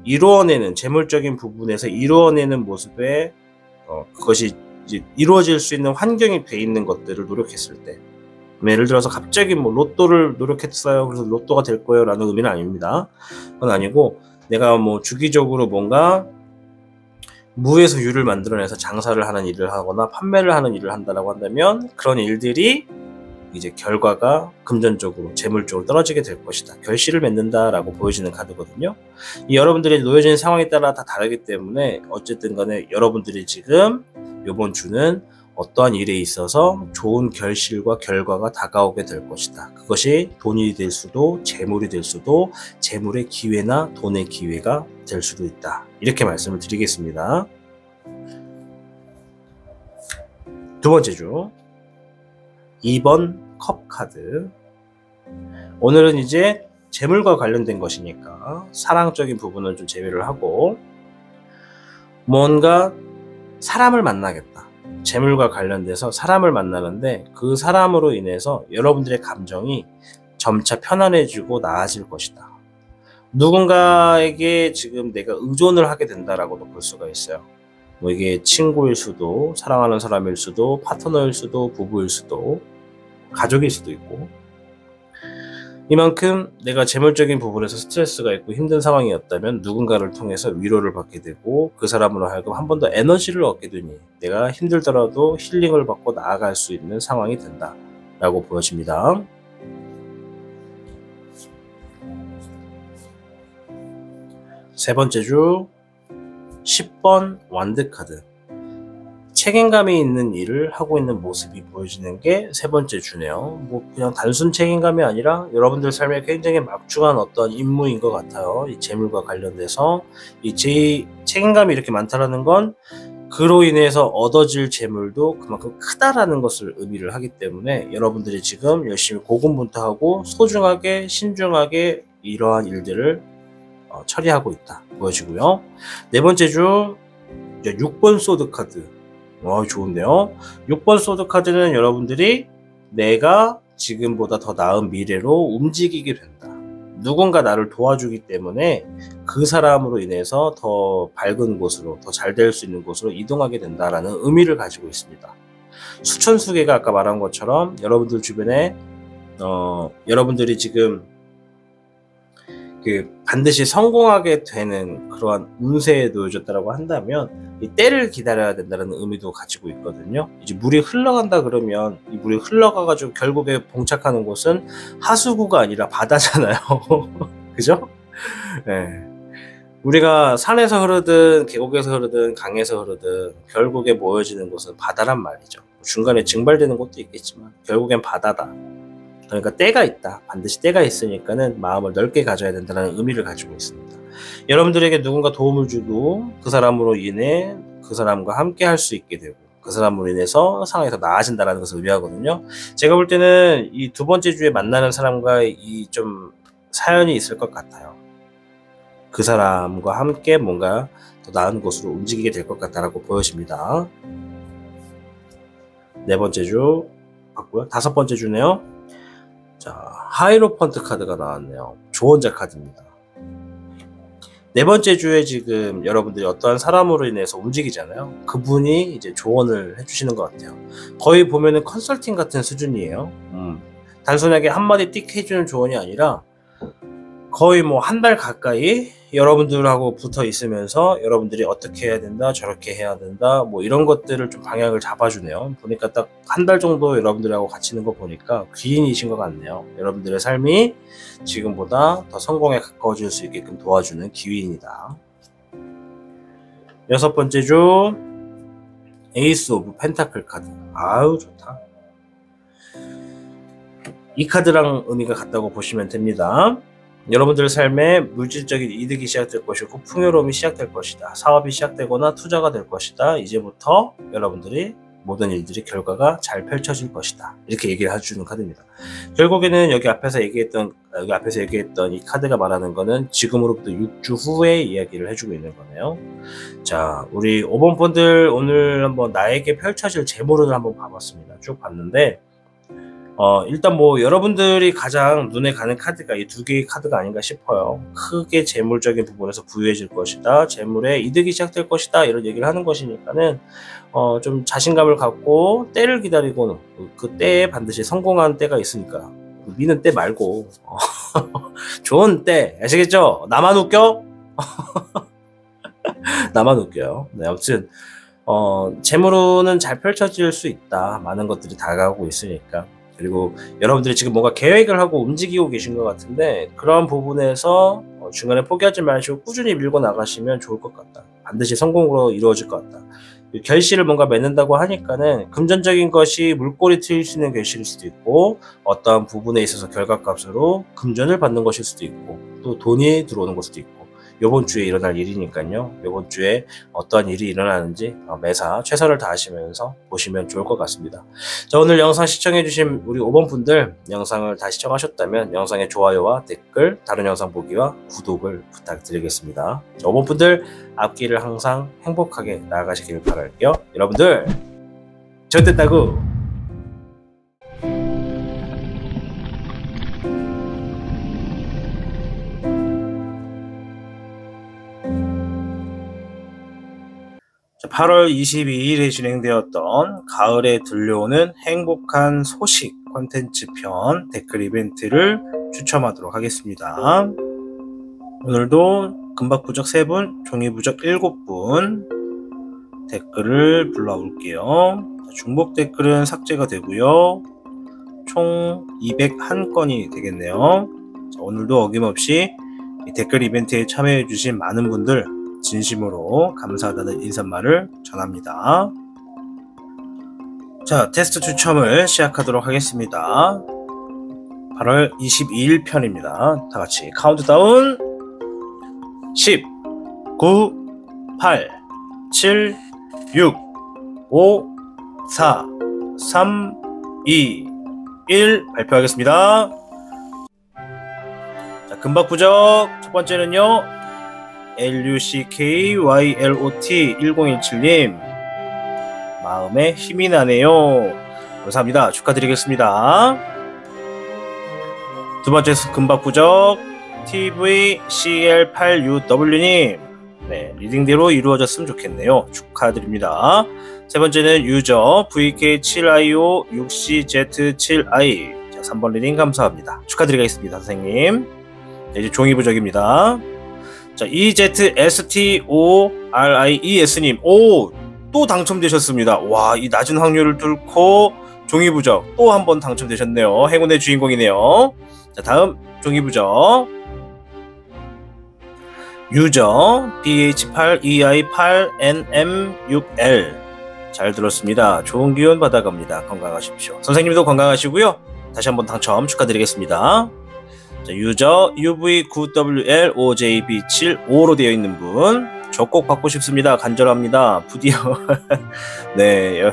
이루어내는, 재물적인 부분에서 이루어내는 모습에 그것이 이제 이루어질 수 있는 환경이 돼 있는 것들을 노력했을 때, 예를 들어서 갑자기 뭐 로또를 노력했어요, 그래서 로또가 될 거예요 라는 의미는 아닙니다. 그건 아니고, 내가 뭐 주기적으로 뭔가 무에서 유를 만들어내서 장사를 하는 일을 하거나 판매를 하는 일을 한다라고 한다면, 그런 일들이 이제 결과가 금전적으로, 재물적으로 떨어지게 될 것이다, 결실을 맺는다라고 보여지는 카드거든요. 이 여러분들이 놓여진 상황에 따라 다 다르기 때문에 어쨌든 간에 여러분들이 지금 이번 주는 어떠한 일에 있어서 좋은 결실과 결과가 다가오게 될 것이다. 그것이 돈이 될 수도, 재물이 될 수도, 재물의 기회나 돈의 기회가 될 수도 있다. 이렇게 말씀을 드리겠습니다. 두 번째 주 2번 컵 카드. 오늘은 이제 재물과 관련된 것이니까 사랑적인 부분은 좀 제외를 하고, 뭔가 사람을 만나겠다, 재물과 관련돼서 사람을 만나는데 그 사람으로 인해서 여러분들의 감정이 점차 편안해지고 나아질 것이다. 누군가에게 지금 내가 의존을 하게 된다라고도 볼 수가 있어요. 뭐 이게 친구일 수도, 사랑하는 사람일 수도, 파트너일 수도, 부부일 수도, 가족일 수도 있고, 이만큼 내가 재물적인 부분에서 스트레스가 있고 힘든 상황이었다면 누군가를 통해서 위로를 받게 되고, 그 사람으로 하여금 한 번 더 에너지를 얻게 되니 내가 힘들더라도 힐링을 받고 나아갈 수 있는 상황이 된다 라고 보여집니다. 세 번째 주 10번 완드 카드. 책임감이 있는 일을 하고 있는 모습이 보여지는 게 세 번째 주네요. 뭐 그냥 단순 책임감이 아니라 여러분들 삶에 굉장히 막중한 어떤 임무인 것 같아요. 이 재물과 관련돼서 이 책임감이 이렇게 많다라는 건 그로 인해서 얻어질 재물도 그만큼 크다라는 것을 의미를 하기 때문에, 여러분들이 지금 열심히 고군분투하고 소중하게 신중하게 이러한 일들을 처리하고 있다 보여지고요. 네 번째 주 6번 소드 카드. 좋은데요. 6번 소드 카드는 여러분들이 내가 지금보다 더 나은 미래로 움직이게 된다. 누군가 나를 도와주기 때문에 그 사람으로 인해서 더 밝은 곳으로, 더 잘 될 수 있는 곳으로 이동하게 된다라는 의미를 가지고 있습니다. 수천수개가 아까 말한 것처럼 여러분들 주변에 여러분들이 지금 반드시 성공하게 되는 그러한 운세에 놓여졌다라고 한다면 이 때를 기다려야 된다는 의미도 가지고 있거든요. 이제 물이 흘러간다 그러면 이 물이 흘러가가지고 결국에 봉착하는 곳은 하수구가 아니라 바다잖아요. 그죠? 네. 우리가 산에서 흐르든 계곡에서 흐르든 강에서 흐르든 결국에 모여지는 곳은 바다란 말이죠. 중간에 증발되는 곳도 있겠지만 결국엔 바다다. 그러니까 때가 있다. 반드시 때가 있으니까는 마음을 넓게 가져야 된다는 의미를 가지고 있습니다. 여러분들에게 누군가 도움을 주고 그 사람으로 인해 그 사람과 함께 할 수 있게 되고, 그 사람으로 인해서 상황이 더 나아진다는 것을 의미하거든요. 제가 볼 때는 이 두 번째 주에 만나는 사람과 이 좀 사연이 있을 것 같아요. 그 사람과 함께 뭔가 더 나은 곳으로 움직이게 될 것 같다라고 보여집니다. 네 번째 주 봤고요. 다섯 번째 주네요. 자, 하이로펀트 카드가 나왔네요. 조언자 카드입니다. 네 번째 주에 지금 여러분들이 어떠한 사람으로 인해서 움직이잖아요. 그분이 이제 조언을 해주시는 것 같아요. 거의 보면은 컨설팅 같은 수준이에요. 단순하게 한마디 띡 해주는 조언이 아니라 거의 뭐 한 달 가까이 여러분들하고 붙어 있으면서 여러분들이 어떻게 해야 된다, 저렇게 해야 된다, 뭐 이런 것들을 좀 방향을 잡아주네요. 보니까 딱 한 달 정도 여러분들하고 같이 있는 거 보니까 귀인이신 것 같네요. 여러분들의 삶이 지금보다 더 성공에 가까워질 수 있게끔 도와주는 귀인이다. 여섯 번째 주 에이스 오브 펜타클 카드. 아우 좋다. 이 카드랑 의미가 같다고 보시면 됩니다. 여러분들 삶에 물질적인 이득이 시작될 것이고 풍요로움이 시작될 것이다. 사업이 시작되거나 투자가 될 것이다. 이제부터 여러분들이 모든 일들이 결과가 잘 펼쳐질 것이다. 이렇게 얘기를 해주는 카드입니다. 결국에는 여기 앞에서 얘기했던 이 카드가 말하는 거는 지금으로부터 6주 후의 이야기를 해주고 있는 거네요. 자, 우리 5번 분들 오늘 한번 나에게 펼쳐질 재물을 한번 봐봤습니다. 쭉 봤는데 일단 뭐 여러분들이 가장 눈에 가는 카드가 이 두 개의 카드가 아닌가 싶어요. 크게 재물적인 부분에서 부유해질 것이다. 재물에 이득이 시작될 것이다. 이런 얘기를 하는 것이니까는 좀 자신감을 갖고 때를 기다리고는 그 때에 반드시 성공하는 때가 있으니까 미는 때 말고 좋은 때 아시겠죠? 나만 웃겨? 나만 웃겨요. 네, 아무튼 재물은 잘 펼쳐질 수 있다. 많은 것들이 다가오고 있으니까. 그리고 여러분들이 지금 뭔가 계획을 하고 움직이고 계신 것 같은데 그런 부분에서 중간에 포기하지 마시고 꾸준히 밀고 나가시면 좋을 것 같다. 반드시 성공으로 이루어질 것 같다. 결실을 뭔가 맺는다고 하니까는 금전적인 것이 물꼬리 트일 수 있는 결실일 수도 있고 어떠한 부분에 있어서 결과값으로 금전을 받는 것일 수도 있고 또 돈이 들어오는 것일 수도 있고 이번 주에 일어날 일이니까요. 이번 주에 어떠한 일이 일어나는지 매사 최선을 다하시면서 보시면 좋을 것 같습니다. 자, 오늘 영상 시청해주신 우리 5번 분들 영상을 다 시청하셨다면 영상의 좋아요와 댓글, 다른 영상 보기와 구독을 부탁드리겠습니다. 자, 5번 분들 앞길을 항상 행복하게 나아가시길 바랄게요. 여러분들 좋댔다구 자, 8월 22일에 진행되었던 가을에 들려오는 행복한 소식 콘텐츠 편 댓글 이벤트를 추첨하도록 하겠습니다. 오늘도 금박부적 3분, 종이부적 7분 댓글을 불러올게요. 중복 댓글은 삭제가 되고요. 총 201건이 되겠네요. 자, 오늘도 어김없이 이 댓글 이벤트에 참여해주신 많은 분들 진심으로 감사하다는 인사말을 전합니다. 자, 테스트 추첨을 시작하도록 하겠습니다. 8월 22일 편입니다. 다 같이 카운트다운 10, 9, 8, 7, 6, 5, 4, 3, 2, 1 발표하겠습니다. 자, 금박부적 첫 번째는요. LUCKYLOT 1017님 마음에 힘이 나네요. 감사합니다. 축하드리겠습니다. 두 번째 금박부적 TVCL8UW님 네, 리딩대로 이루어졌으면 좋겠네요. 축하드립니다. 세 번째는 유저 VK7IO6CZ7I 자, 3번 리딩 감사합니다. 축하드리겠습니다. 선생님. 이제 종이부적입니다. 자, EZSTORIES님, 오, 또 당첨되셨습니다. 와, 이 낮은 확률을 뚫고 종이부적 또 한 번 당첨되셨네요. 행운의 주인공이네요. 자, 다음 종이부적 유저 BH8EI8NM6L 잘 들었습니다. 좋은 기운 받아갑니다. 건강하십시오. 선생님도 건강하시고요. 다시 한번 당첨 축하드리겠습니다. 자, 유저 UV9WLOJB75로 되어 있는 분, 저 꼭 받고 싶습니다. 간절합니다. 부디어 네,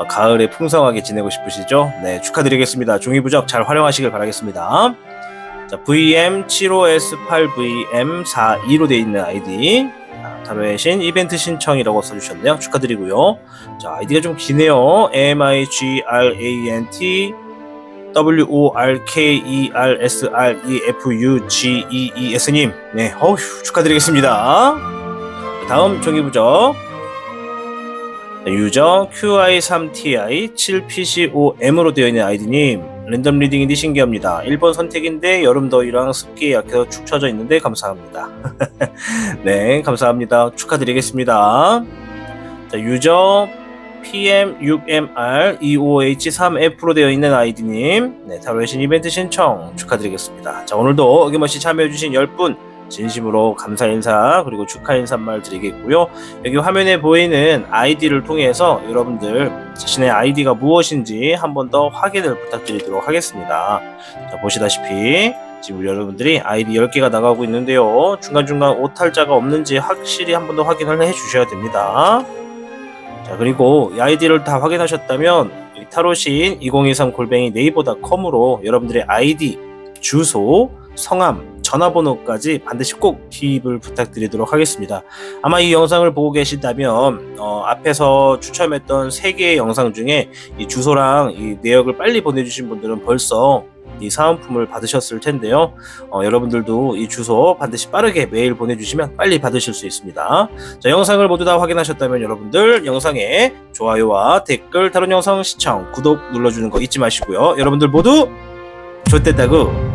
가을에 풍성하게 지내고 싶으시죠? 네, 축하드리겠습니다. 종이부적 잘 활용하시길 바라겠습니다. 자, VM75S8VM42로 되어 있는 아이디 타로의 신 이벤트 신청이라고 써주셨네요. 축하드리고요. 자, 아이디가 좀 기네요. MIGRANT WORKERSREFUGEES님 네, 어휴 축하드리겠습니다. 다음 종이부적 유저 QI3TI7PCOM으로 되어 있는 아이디님 랜덤 리딩인데 신기합니다. 1번 선택인데 여름 더위랑 습기에 약해서 축 처져 있는데 감사합니다. 네, 감사합니다. 축하드리겠습니다. 자, 유저 PM6MR25H3F로 되어 있는 아이디님 네, 타로의 신 이벤트 신청 축하드리겠습니다. 자, 오늘도 어김없이 참여해주신 10분 진심으로 감사 인사 그리고 축하 인사말 드리겠고요. 여기 화면에 보이는 아이디를 통해서 여러분들 자신의 아이디가 무엇인지 한 번 더 확인을 부탁드리도록 하겠습니다. 자, 보시다시피 지금 여러분들이 아이디 10개가 나가고 있는데요. 중간중간 오탈자가 없는지 확실히 한 번 더 확인을 해 주셔야 됩니다. 자, 그리고 이 아이디를 다 확인하셨다면 타로신 2023@네이버닷컴으로 여러분들의 아이디, 주소, 성함, 전화번호까지 반드시 꼭 기입을 부탁드리도록 하겠습니다. 아마 이 영상을 보고 계신다면 앞에서 추첨했던 3개의 영상 중에 이 주소랑 이 내역을 빨리 보내주신 분들은 벌써 이 사은품을 받으셨을 텐데요. 여러분들도 이 주소 반드시 빠르게 메일 보내주시면 빨리 받으실 수 있습니다. 자, 영상을 모두 다 확인하셨다면 여러분들 영상에 좋아요와 댓글, 다른 영상 시청, 구독 눌러주는 거 잊지 마시고요. 여러분들 모두 좋댔다구